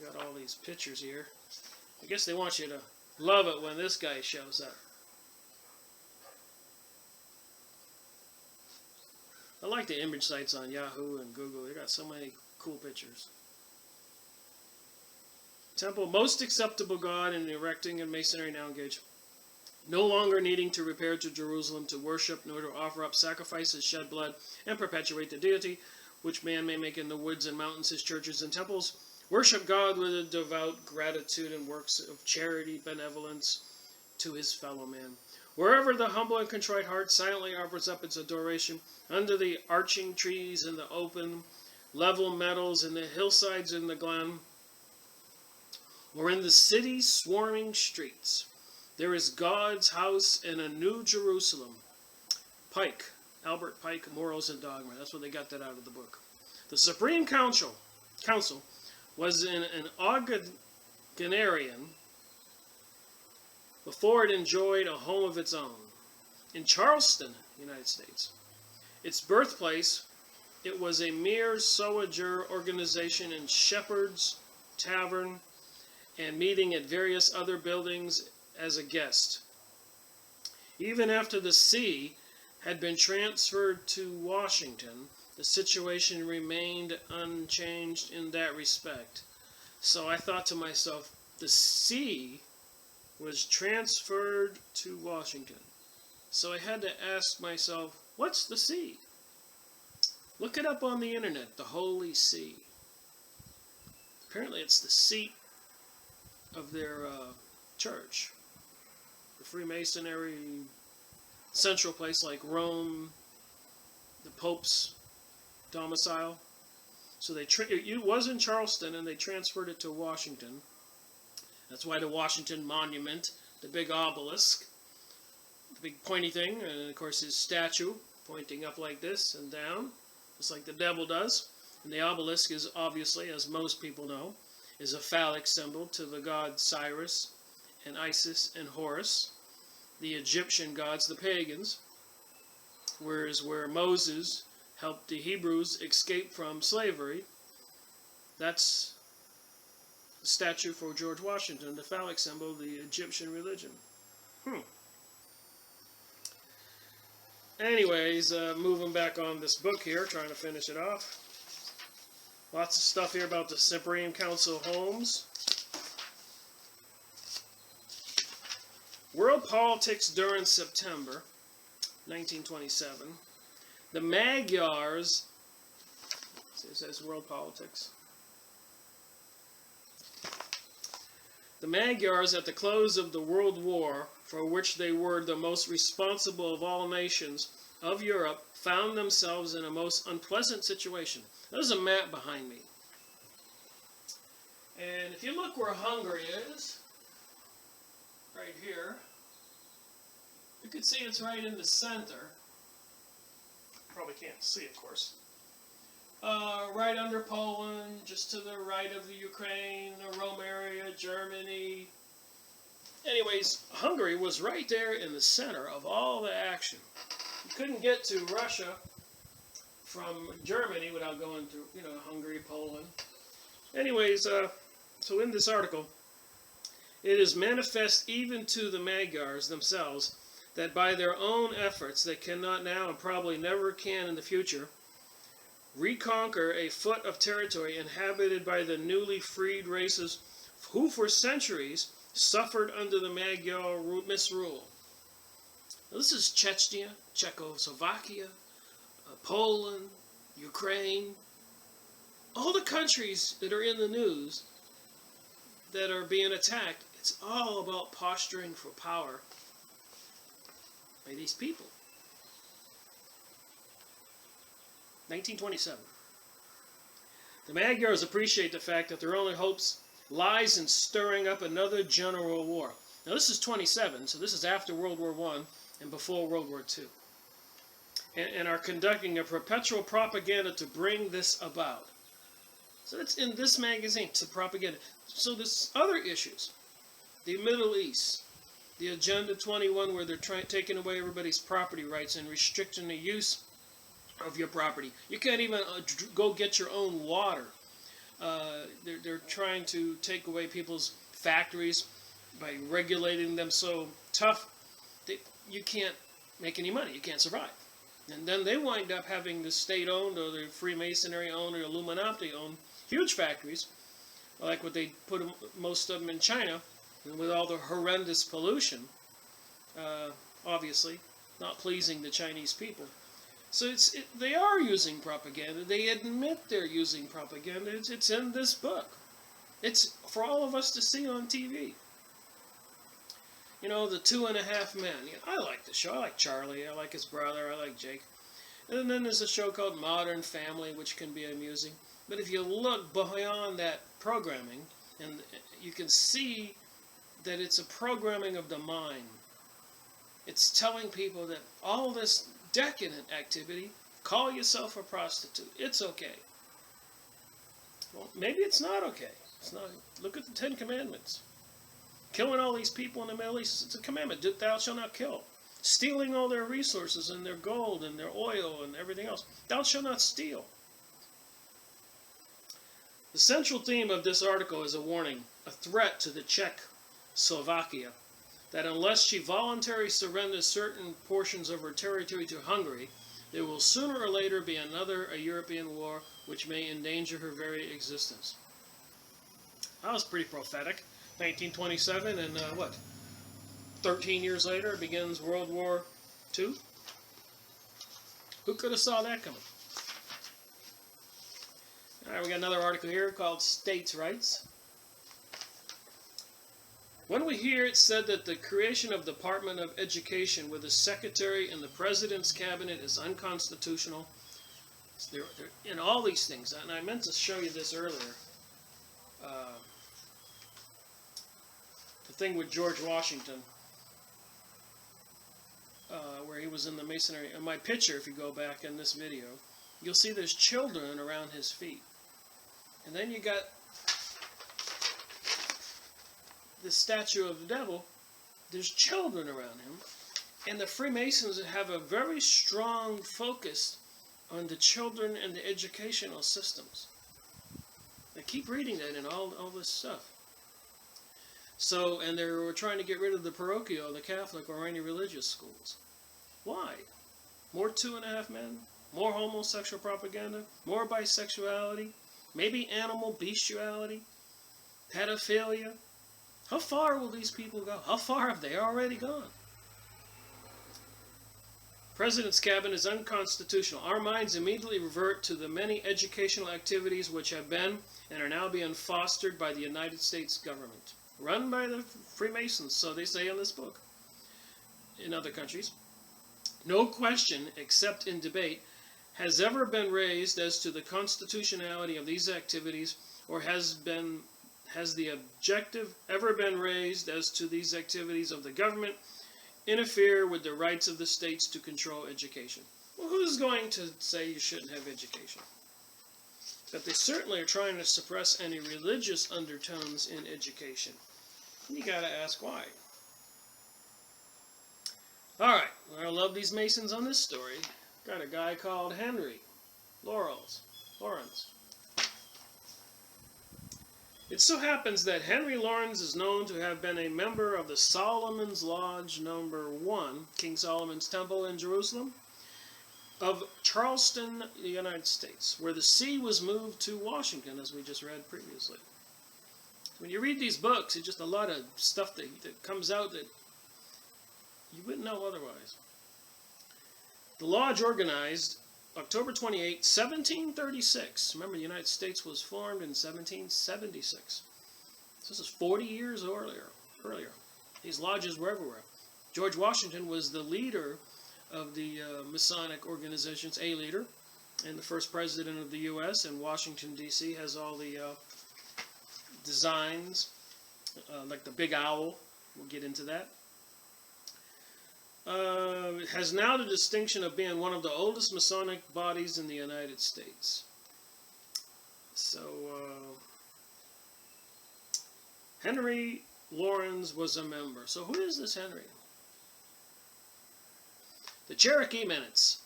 got all these pictures here. I guess they want you to love it when this guy shows up. I like the image sites on Yahoo and Google. They got so many cool pictures. Temple, most acceptable God in the erecting and masonry now engaged. No longer needing to repair to Jerusalem to worship, nor to offer up sacrifices, shed blood, and perpetuate the deity, which man may make in the woods and mountains his churches and temples. Worship God with a devout gratitude and works of charity, benevolence to his fellow man. Wherever the humble and contrite heart silently offers up its adoration, under the arching trees in the open, level meadows in the hillsides in the glen, or in the city's swarming streets, there is God's house in a new Jerusalem. Pike, Albert Pike, Morals and Dogma. That's where they got that out of the book. The Supreme Council was in an Augustinian before it enjoyed a home of its own. In Charleston, United States. Its birthplace, it was a mere soldier organization in Shepherd's Tavern and meeting at various other buildings as a guest. Even after the see had been transferred to Washington, the situation remained unchanged in that respect. So I thought to myself, the see was transferred to Washington. So I had to ask myself, what's the see? Look it up on the internet, the Holy See. Apparently it's the seat of their church. The Freemasonry central place like Rome, the Pope's domicile. So it was in Charleston and they transferred it to Washington. That's why the Washington Monument, the big obelisk, the big pointy thing, and of course his statue pointing up like this and down, just like the devil does. And the obelisk is obviously, as most people know, is a phallic symbol to the god Cyrus and Isis and Horus, the Egyptian gods, the pagans, whereas where Moses helped the Hebrews escape from slavery, that's the statue for George Washington, the phallic symbol of the Egyptian religion. Anyways, moving back on this book here, trying to finish it off. Lots of stuff here about the Supreme Council homes. World politics during September 1927. The Magyars, it says world politics. The Magyars, at the close of the World War, for which they were the most responsible of all nations of Europe, found themselves in a most unpleasant situation. There's a map behind me. And if you look where Hungary is, right here, you can see it's right in the center. Probably can't see, of course. Right under Poland, just to the right of the Ukraine, the Rome area, Germany. Anyways, Hungary was right there in the center of all the action. You couldn't get to Russia from Germany without going through, Hungary, Poland. Anyways, so in this article, it is manifest even to the Magyars themselves that by their own efforts they cannot now and probably never can in the future reconquer a foot of territory inhabited by the newly freed races who for centuries suffered under the Magyar misrule. Now, this is Chechnya, Czechoslovakia, Poland, Ukraine, all the countries that are in the news that are being attacked, it's all about posturing for power by these people. 1927. The Magyars appreciate the fact that their only hopes lies in stirring up another general war. Now this is 27, so this is after World War I and before World War II. And are conducting a perpetual propaganda to bring this about. So it's in this magazine, it's a propaganda. So there's other issues. The Middle East, the Agenda 21, where they're taking away everybody's property rights and restricting the use of your property. You can't even go get your own water. They're trying to take away people's factories by regulating them so tough that you can't make any money. You can't survive. And then they wind up having the state-owned or the freemasonry-owned or Illuminati-owned huge factories, like what they put most of them in China, and with all the horrendous pollution, obviously not pleasing the Chinese people. So they are using propaganda. They admit they're using propaganda. It's in this book. It's for all of us to see on TV. You know, the 2.5 Men. You know, I like the show. I like Charlie. I like his brother. I like Jake. And then there's a show called Modern Family, which can be amusing. But if you look beyond that programming, and you can see that it's a programming of the mind. It's telling people that all this decadent activity, call yourself a prostitute, it's okay. Well, maybe it's not okay. It's not. Look at the 10 Commandments. Killing all these people in the Middle East, it's a commandment. Thou shalt not kill. Stealing all their resources and their gold and their oil and everything else. Thou shalt not steal. The central theme of this article is a warning, a threat to the Czechoslovakia, that unless she voluntarily surrenders certain portions of her territory to Hungary, there will sooner or later be another European war which may endanger her very existence. That was pretty prophetic. 1927, and 13 years later begins World War II? Who could have saw that coming? All right, we got another article here called States' Rights. When we hear it said that the creation of the Department of Education with a secretary in the President's cabinet is unconstitutional, they're in all these things, and I meant to show you this earlier. The thing with George Washington, where he was in the Masonry. In my picture, if you go back in this video, you'll see there's children around his feet. And then you got the statue of the devil. There's children around him. And the Freemasons have a very strong focus on the children and the educational systems. I keep reading that in all this stuff. So, and they were trying to get rid of the parochial, the Catholic, or any religious schools. Why? More 2.5 Men? More homosexual propaganda? More bisexuality? Maybe animal bestiality? Pedophilia? How far will these people go? How far have they already gone? President's cabinet is unconstitutional. Our minds immediately revert to the many educational activities which have been and are now being fostered by the United States government. Run by the Freemasons, so they say in this book. In other countries, no question, except in debate, has ever been raised as to the constitutionality of these activities, or has the objective ever been raised as to these activities of the government interfere with the rights of the states to control education. Well, who's going to say you shouldn't have education? But they certainly are trying to suppress any religious undertones in education. And you gotta ask why. Alright, well, I love these Masons on this story. Got a guy called Henry Lawrence. It so happens that Henry Lawrence is known to have been a member of the Solomon's Lodge number 1, King Solomon's Temple in Jerusalem, of Charleston, the United States, where the see was moved to Washington, as we just read previously. When you read these books, it's just a lot of stuff that comes out that you wouldn't know otherwise. The lodge organized October 28, 1736. Remember, the United States was formed in 1776. So this is 40 years earlier. These lodges were everywhere. George Washington was the leader of the Masonic organizations, a leader, and the first president of the U.S. And Washington, D.C. has all the designs, like the big owl. We'll get into that. It has now the distinction of being one of the oldest Masonic bodies in the United States. So, Henry Lawrence was a member. So who is this Henry? The Cherokee Menace.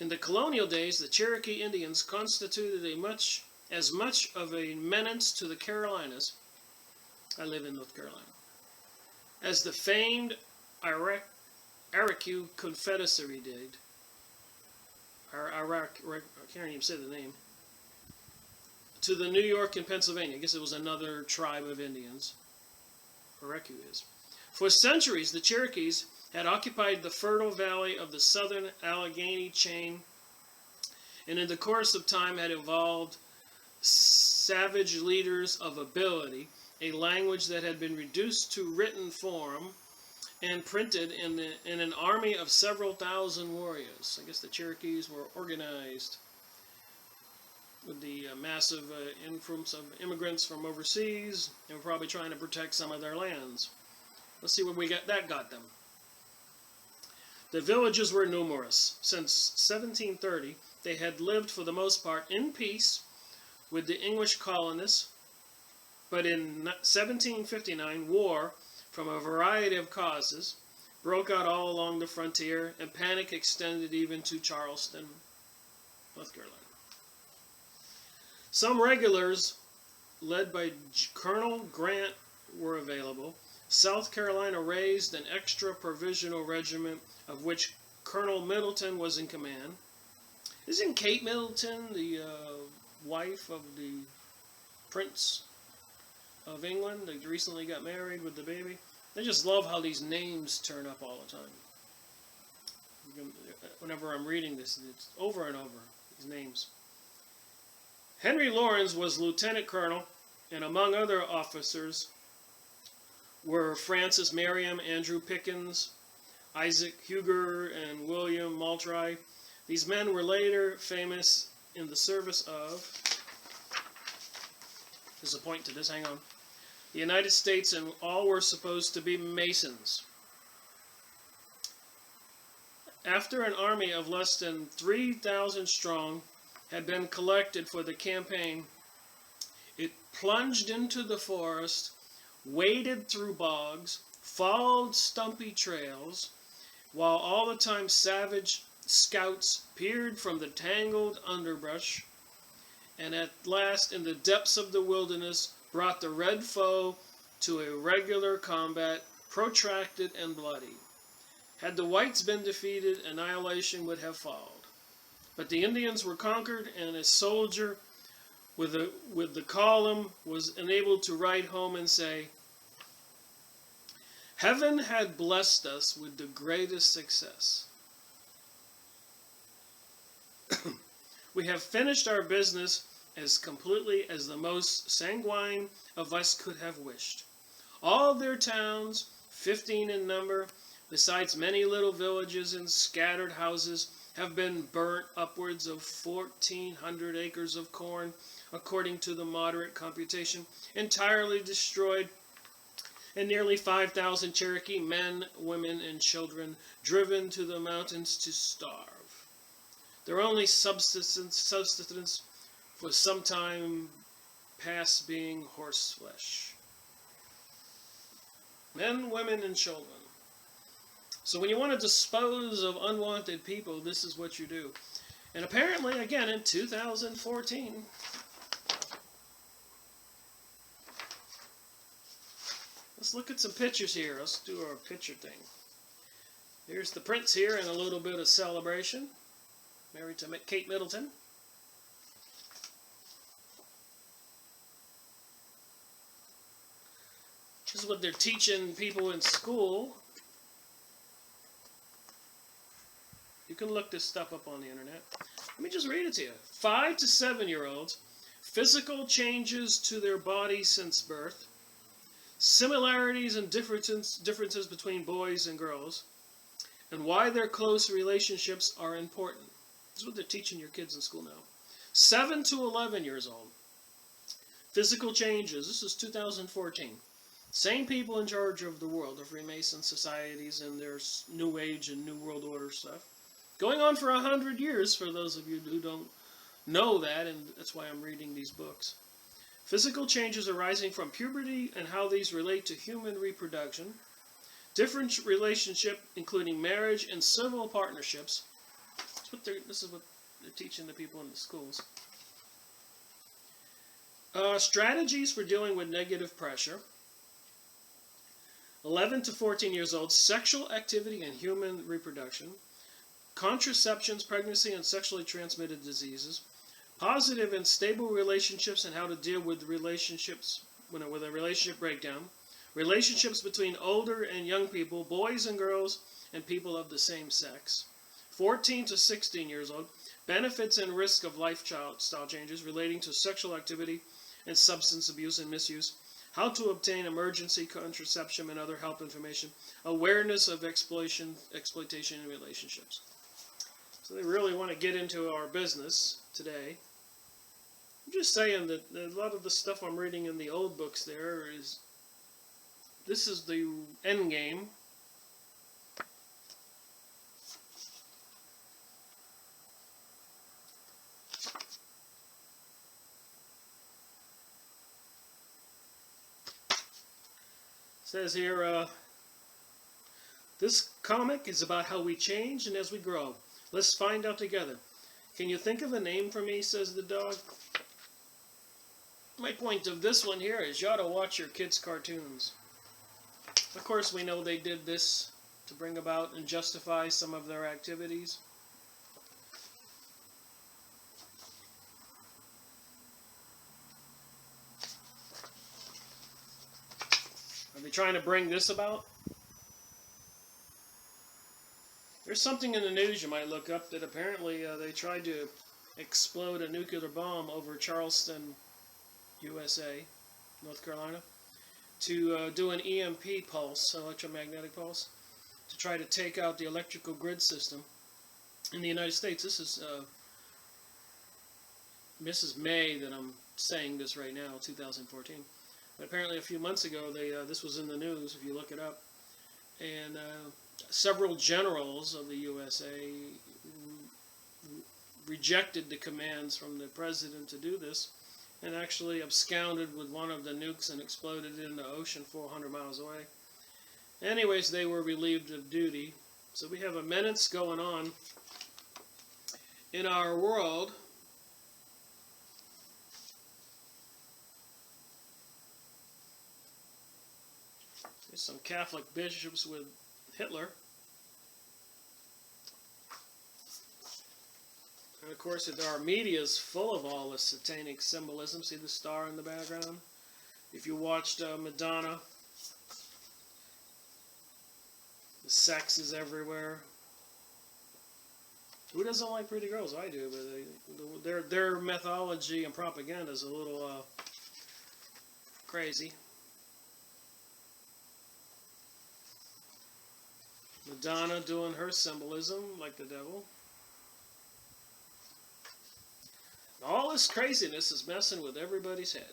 In the colonial days, the Cherokee Indians constituted as much of a menace to the Carolinas, I live in North Carolina, as the famed Iroquois Confederacy did. I can't even say the name. To the New York and Pennsylvania. I guess it was another tribe of Indians. Iroquois is. For centuries, the Cherokees had occupied the fertile valley of the southern Allegheny chain, and in the course of time had evolved savage leaders of ability, a language that had been reduced to written form and printed in an army of several thousand warriors. I guess the Cherokees were organized with the massive influx of immigrants from overseas, and were probably trying to protect some of their lands. Let's see what that got them. The villages were numerous. Since 1730, they had lived for the most part in peace with the English colonists, but in 1759, war, from a variety of causes, broke out all along the frontier, and panic extended even to Charleston, North Carolina. Some regulars, led by Colonel Grant, were available. South Carolina raised an extra provisional regiment, of which Colonel Middleton was in command. Isn't Kate Middleton the wife of the Prince of England that recently got married with the baby? I just love how these names turn up all the time. Whenever I'm reading this, it's over and over, these names. Henry Lawrence was lieutenant colonel, and among other officers were Francis Merriam, Andrew Pickens, Isaac Huger, and William Moultrie. These men were later famous in the service of, there's a point to this, hang on, the United States, and all were supposed to be Masons. After an army of less than 3,000 strong had been collected for the campaign, it plunged into the forest, waded through bogs, followed stumpy trails, while all the time savage scouts peered from the tangled underbrush, and at last, in the depths of the wilderness, brought the red foe to a regular combat, protracted and bloody. Had the whites been defeated, annihilation would have followed. But the Indians were conquered, and a soldier with the column was enabled to write home and say, "Heaven had blessed us with the greatest success. We have finished our business as completely as the most sanguine of us could have wished. All their towns, 15 in number, besides many little villages and scattered houses, have been burnt, upwards of 1,400 acres of corn, according to the moderate computation, entirely destroyed, and nearly 5,000 Cherokee men, women, and children driven to the mountains to starve. Their only subsistence for some time past being horse flesh. Men, women, and children." So when you want to dispose of unwanted people, this is what you do. And apparently, again, in 2014, let's look at some pictures here. Let's do our picture thing. Here's the prince here in a little bit of celebration. Married to Kate Middleton. This is what they're teaching people in school. You can look this stuff up on the internet. Let me just read it to you. 5 to 7-year-olds, physical changes to their body since birth, similarities and differences between boys and girls, and why their close relationships are important. This is what they're teaching your kids in school now. 7 to 11 years old. Physical changes. This is 2014. Same people in charge of the world, the Freemason societies and their New Age and New World Order stuff. Going on for 100 years, for those of you who don't know that, and that's why I'm reading these books. Physical changes arising from puberty and how these relate to human reproduction. Different relationship, including marriage and civil partnerships. This is what they're teaching the people in the schools. Strategies for dealing with negative pressure. 11 to 14 years old, sexual activity and human reproduction. Contraceptions, pregnancy, and sexually transmitted diseases. Positive and stable relationships and how to deal with relationships with a relationship breakdown. Relationships between older and young people, boys and girls, and people of the same sex. 14 to 16 years old, benefits and risk of lifestyle changes relating to sexual activity and substance abuse and misuse. How to obtain emergency contraception and other help information. Awareness of exploitation in relationships. So they really want to get into our business today. I'm just saying that a lot of the stuff I'm reading in the old books this is the end game. It says here, this comic is about how we change and as we grow. Let's find out together. Can you think of a name for me, says the dog. My point of this one here is you ought to watch your kids' cartoons. Of course, we know they did this to bring about and justify some of their activities. Are they trying to bring this about? There's something in the news you might look up that apparently they tried to explode a nuclear bomb over Charleston, USA, North Carolina, to do an EMP pulse, electromagnetic pulse, to try to take out the electrical grid system in the United States. This is May that I'm saying this right now, 2014. But apparently a few months ago, this was in the news, if you look it up, and several generals of the USA rejected the commands from the president to do this, and actually absconded with one of the nukes and exploded it in the ocean 400 miles away. Anyways, they were relieved of duty. So we have a menace going on in our world. There's some Catholic bishops with Hitler. And of course, our media is full of all the satanic symbolism. See the star in the background? If you watched Madonna, the sex is everywhere. Who doesn't like pretty girls? I do, but their mythology and propaganda is a little crazy. Madonna doing her symbolism like the devil. All this craziness is messing with everybody's head.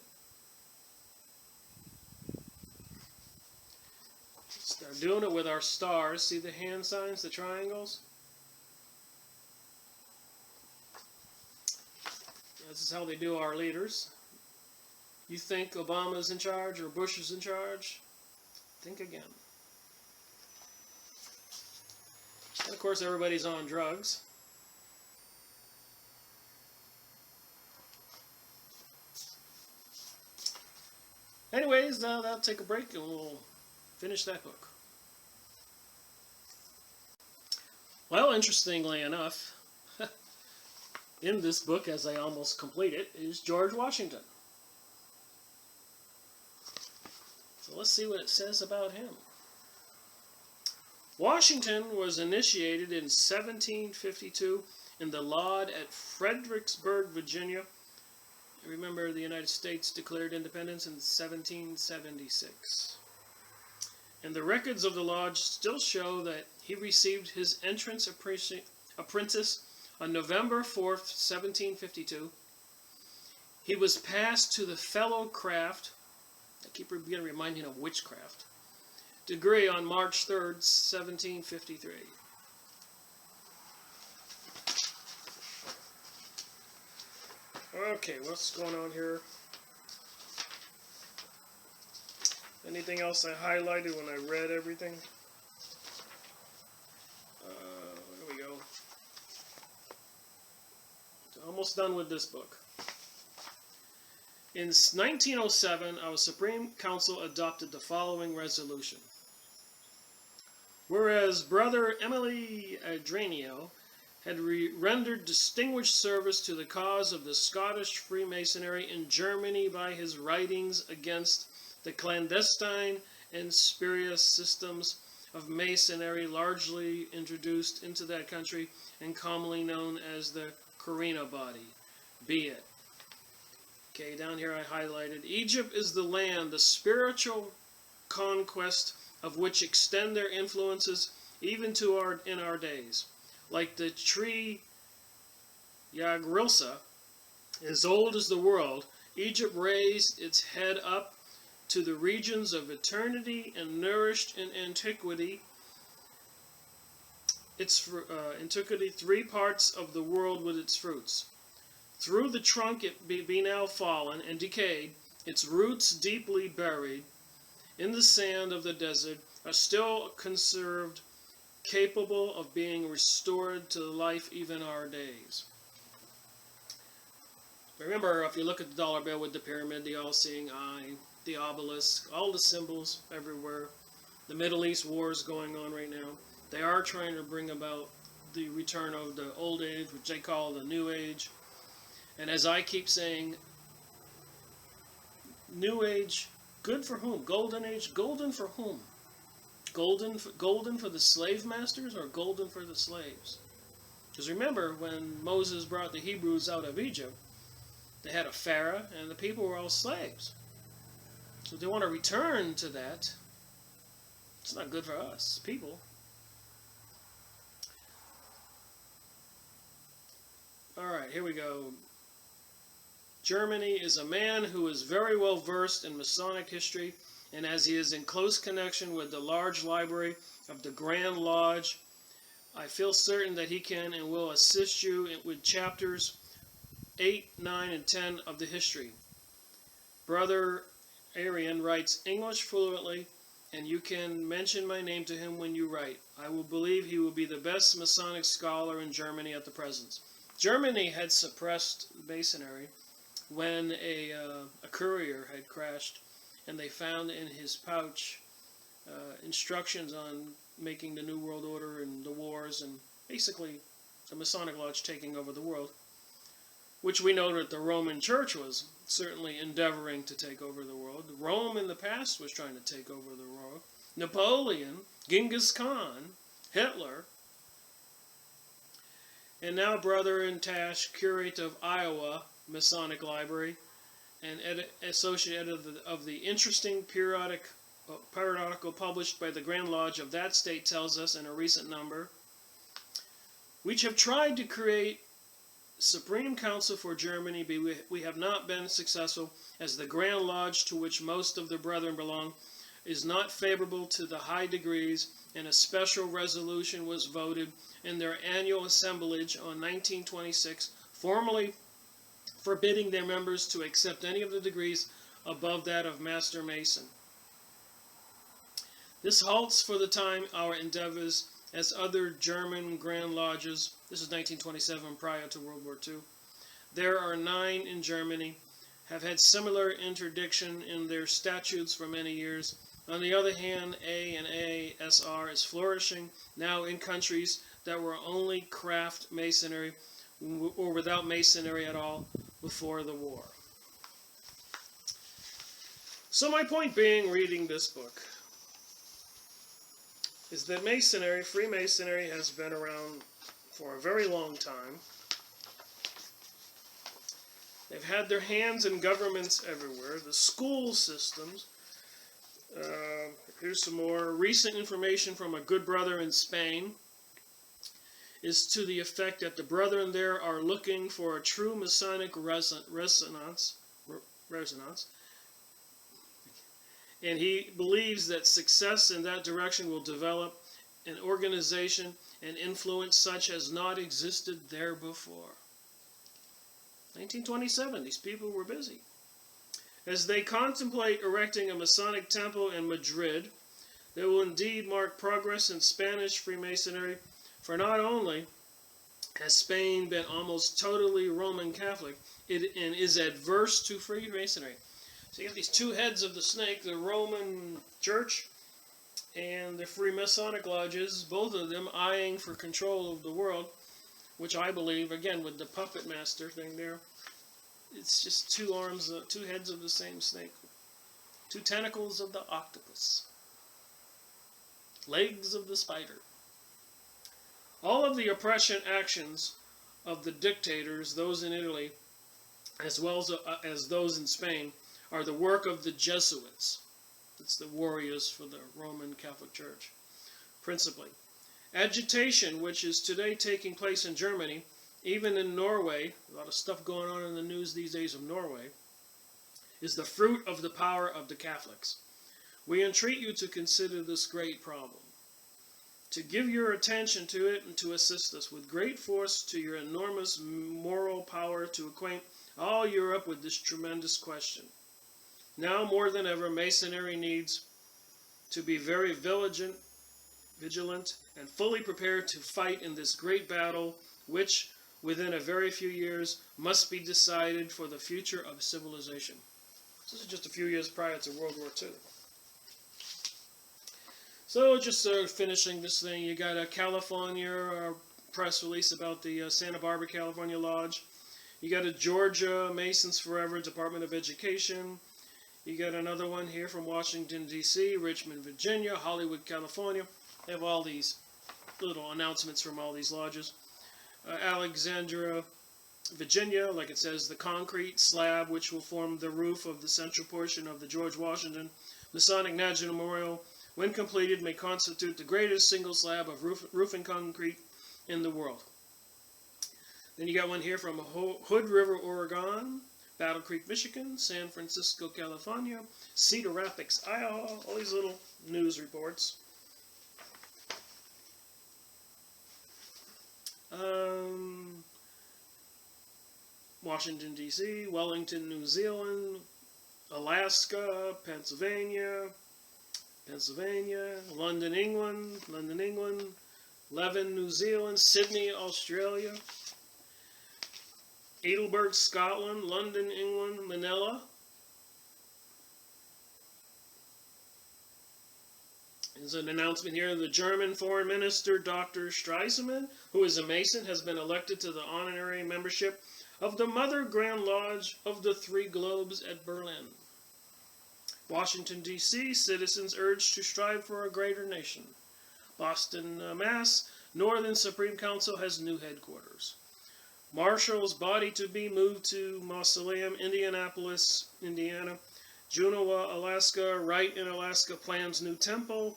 Start doing it with our stars. See the hand signs, the triangles? This is how they do our leaders. You think Obama's in charge or Bush is in charge? Think again. And of course, everybody's on drugs. Anyways, now I'll take a break and we'll finish that book. Well, interestingly enough, in this book, as I almost complete it, is George Washington. So let's see what it says about him. Washington was initiated in 1752 in the Lodge at Fredericksburg, Virginia. Remember, the United States declared independence in 1776. And the records of the lodge still show that he received his entrance apprentice on November 4th, 1752. He was passed to the fellow craft, I keep getting reminded of witchcraft, degree on March 3rd, 1753. Okay, what's going on here? Anything else I highlighted when I read everything? There we go. Almost done with this book. In 1907, our Supreme Council adopted the following resolution. Whereas Brother Emily Adranio had rendered distinguished service to the cause of the Scottish Freemasonry in Germany by his writings against the clandestine and spurious systems of Masonry largely introduced into that country and commonly known as the Carina body, be it. Okay, down here I highlighted, Egypt is the land, the spiritual conquest of which extend their influences even to in our days. Like the tree Yagrilsa, as old as the world, Egypt raised its head up to the regions of eternity and nourished in antiquity. Antiquity, 3 parts of the world with its fruits. Through the trunk it be now fallen and decayed, its roots deeply buried in the sand of the desert are still conserved, capable of being restored to life even our days. Remember, if you look at the dollar bill with the pyramid, the all-seeing eye, the obelisk, all the symbols everywhere, the Middle East wars going on right now, they are trying to bring about the return of the old age, which they call the new age. And as I keep saying, new age, good for whom? Golden age, golden for whom? Golden for the slave masters or golden for the slaves? Because remember, when Moses brought the Hebrews out of Egypt, they had a Pharaoh and the people were all slaves. So if they want to return to that, it's not good for us, people. Alright, here we go. Germany is a man who is very well versed in Masonic history, and as he is in close connection with the large library of the Grand Lodge, I feel certain that he can and will assist you with chapters 8, 9, and 10 of the history. Brother Arian writes English fluently, and you can mention my name to him when you write. I will believe he will be the best Masonic scholar in Germany at the present. Germany had suppressed Masonry when a courier had crashed, and they found in his pouch instructions on making the New World Order and the wars, and basically the Masonic Lodge taking over the world, which we know that the Roman Church was certainly endeavoring to take over the world. Rome in the past was trying to take over the world. Napoleon, Genghis Khan, Hitler, and now Brother Tash, curate of Iowa Masonic Library, and associate editor of the interesting periodical published by the Grand Lodge of that state, tells us in a recent number, which have tried to create Supreme Council for Germany, but we have not been successful, as the Grand Lodge, to which most of the brethren belong, is not favorable to the high degrees, and a special resolution was voted in their annual assemblage on 1926, formally forbidding their members to accept any of the degrees above that of Master Mason. This halts for the time our endeavors, as other German Grand Lodges, this is 1927 prior to World War II, there are 9 in Germany, have had similar interdiction in their statutes for many years. On the other hand, A and ASR is flourishing now in countries that were only craft masonry or without masonry at all before the war. So my point being, reading this book, is that Masonry, Freemasonry, has been around for a very long time. They've had their hands in governments everywhere, the school systems. Here's some more recent information from a good brother in Spain. Is to the effect that the brethren there are looking for a true Masonic resonance. And he believes that success in that direction will develop an organization and influence such as not existed there before. 1927, these people were busy. As they contemplate erecting a Masonic temple in Madrid, they will indeed mark progress in Spanish Freemasonry, for not only has Spain been almost totally Roman Catholic, and is adverse to Freemasonry. So you have these two heads of the snake, the Roman Church and the Freemasonic lodges, both of them eyeing for control of the world, which I believe, again, with the puppet master thing there, it's just two arms, two heads of the same snake, two tentacles of the octopus, legs of the spider. All of the oppression actions of the dictators, those in Italy, as well as those in Spain, are the work of the Jesuits. It's the warriors for the Roman Catholic Church, principally. Agitation, which is today taking place in Germany, even in Norway, a lot of stuff going on in the news these days of Norway, is the fruit of the power of the Catholics. We entreat you to consider this great problem, to give your attention to it and to assist us with great force to your enormous moral power to acquaint all Europe with this tremendous question. Now more than ever, Masonry needs to be very vigilant and fully prepared to fight in this great battle, which, within a very few years, must be decided for the future of civilization. This is just a few years prior to World War II. So just finishing this thing, you got a California press release about the Santa Barbara, California Lodge. You got a Georgia Masons Forever Department of Education. You got another one here from Washington, D.C., Richmond, Virginia, Hollywood, California. They have all these little announcements from all these lodges. Alexandria, Virginia, like it says, the concrete slab which will form the roof of the central portion of the George Washington Masonic National Memorial, when completed, may constitute the greatest single slab of roofing concrete in the world. Then you got one here from Hood River, Oregon, Battle Creek, Michigan, San Francisco, California, Cedar Rapids, Iowa, all these little news reports. Washington, D.C., Wellington, New Zealand, Alaska, Pennsylvania, London, England, Leven, New Zealand, Sydney, Australia, Heidelberg, Scotland, London, England, Manila. There's an announcement here. The German Foreign Minister, Dr. Stresemann, who is a Mason, has been elected to the honorary membership of the Mother Grand Lodge of the Three Globes at Berlin. Washington, D.C., citizens urged to strive for a greater nation. Boston, Mass., Northern Supreme Council has new headquarters. Marshall's body to be moved to Mausoleum, Indianapolis, Indiana. Juneau, Alaska, Rite in Alaska plans new temple.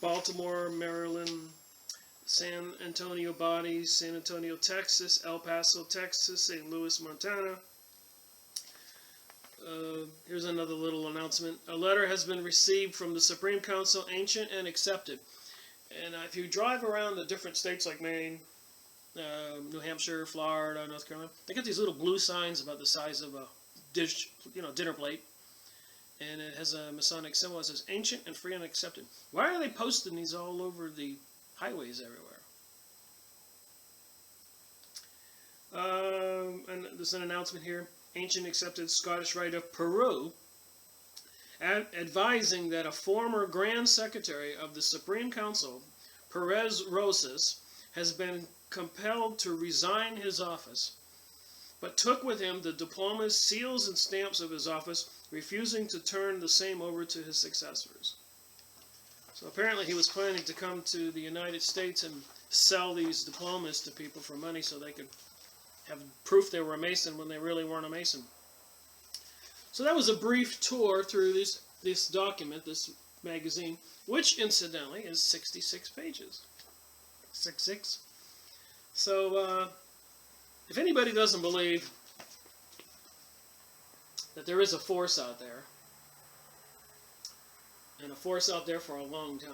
Baltimore, Maryland. San Antonio bodies, San Antonio, Texas. El Paso, Texas. St. Louis, Montana. Here's another little announcement. A letter has been received from the Supreme Council, ancient and accepted. And if you drive around the different states like Maine, New Hampshire, Florida, North Carolina, they got these little blue signs about the size of a dish, dinner plate. And it has a Masonic symbol that says ancient and free and accepted. Why are they posting these all over the highways everywhere? And there's an announcement here. Ancient accepted Scottish Rite of Peru, advising that a former Grand Secretary of the Supreme Council, Perez Rosas, has been compelled to resign his office, but took with him the diplomas, seals, and stamps of his office, refusing to turn the same over to his successors. So apparently he was planning to come to the United States and sell these diplomas to people for money so they could have proof they were a Mason when they really weren't a Mason. So that was a brief tour through this document, this magazine, which incidentally is 66 pages. 66. So if anybody doesn't believe that there is a force out there, and a force out there for a long time,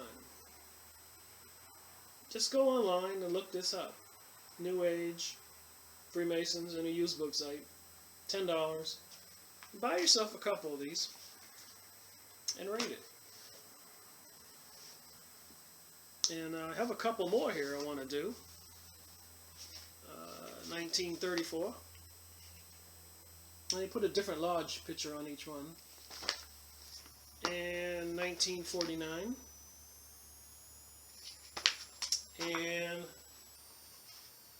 just go online and look this up. New Age, Freemasons, and a used book site. $10. Buy yourself a couple of these and read it. And I have a couple more here I want to do. 1934. And they put a different lodge picture on each one. And 1949. And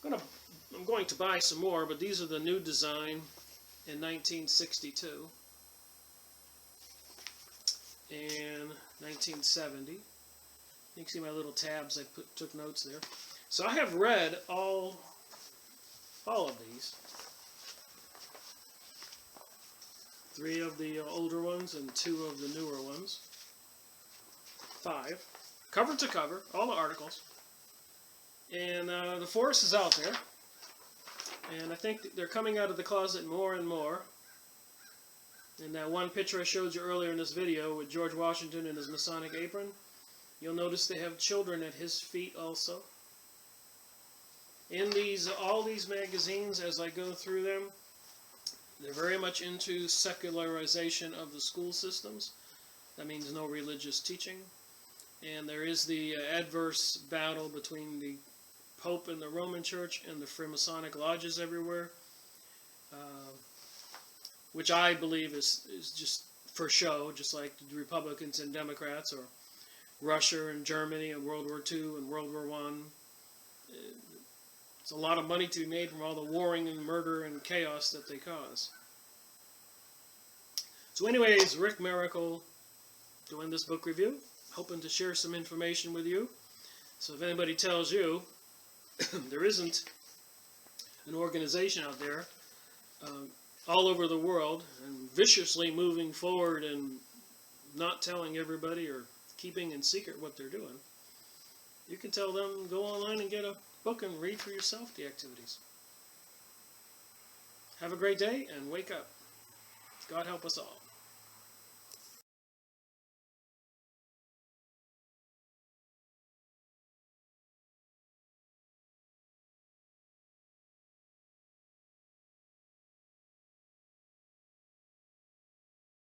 I'm going to buy some more, but these are the new design in 1962 and 1970. You can see my little tabs. I took notes there. So I have read all of these. 3 of the older ones and 2 of the newer ones. 5. Cover to cover, all the articles. And the force is out there. And I think they're coming out of the closet more and more. In that one picture I showed you earlier in this video with George Washington in his Masonic apron, you'll notice they have children at his feet also. In all these magazines, as I go through them, they're very much into secularization of the school systems. That means no religious teaching. And there is the adverse battle between the Pope and the Roman Church and the Freemasonic lodges everywhere, which I believe is just for show, just like the Republicans and Democrats, or Russia and Germany in World War II and World War I. It's a lot of money to be made from all the warring and murder and chaos that they cause. So anyways, Rick Miracle doing this book review, hoping to share some information with you. So if anybody tells you there isn't an organization out there all over the world and viciously moving forward and not telling everybody or keeping in secret what they're doing, you can tell them, go online and get a book and read for yourself the activities. Have a great day and wake up. God help us all.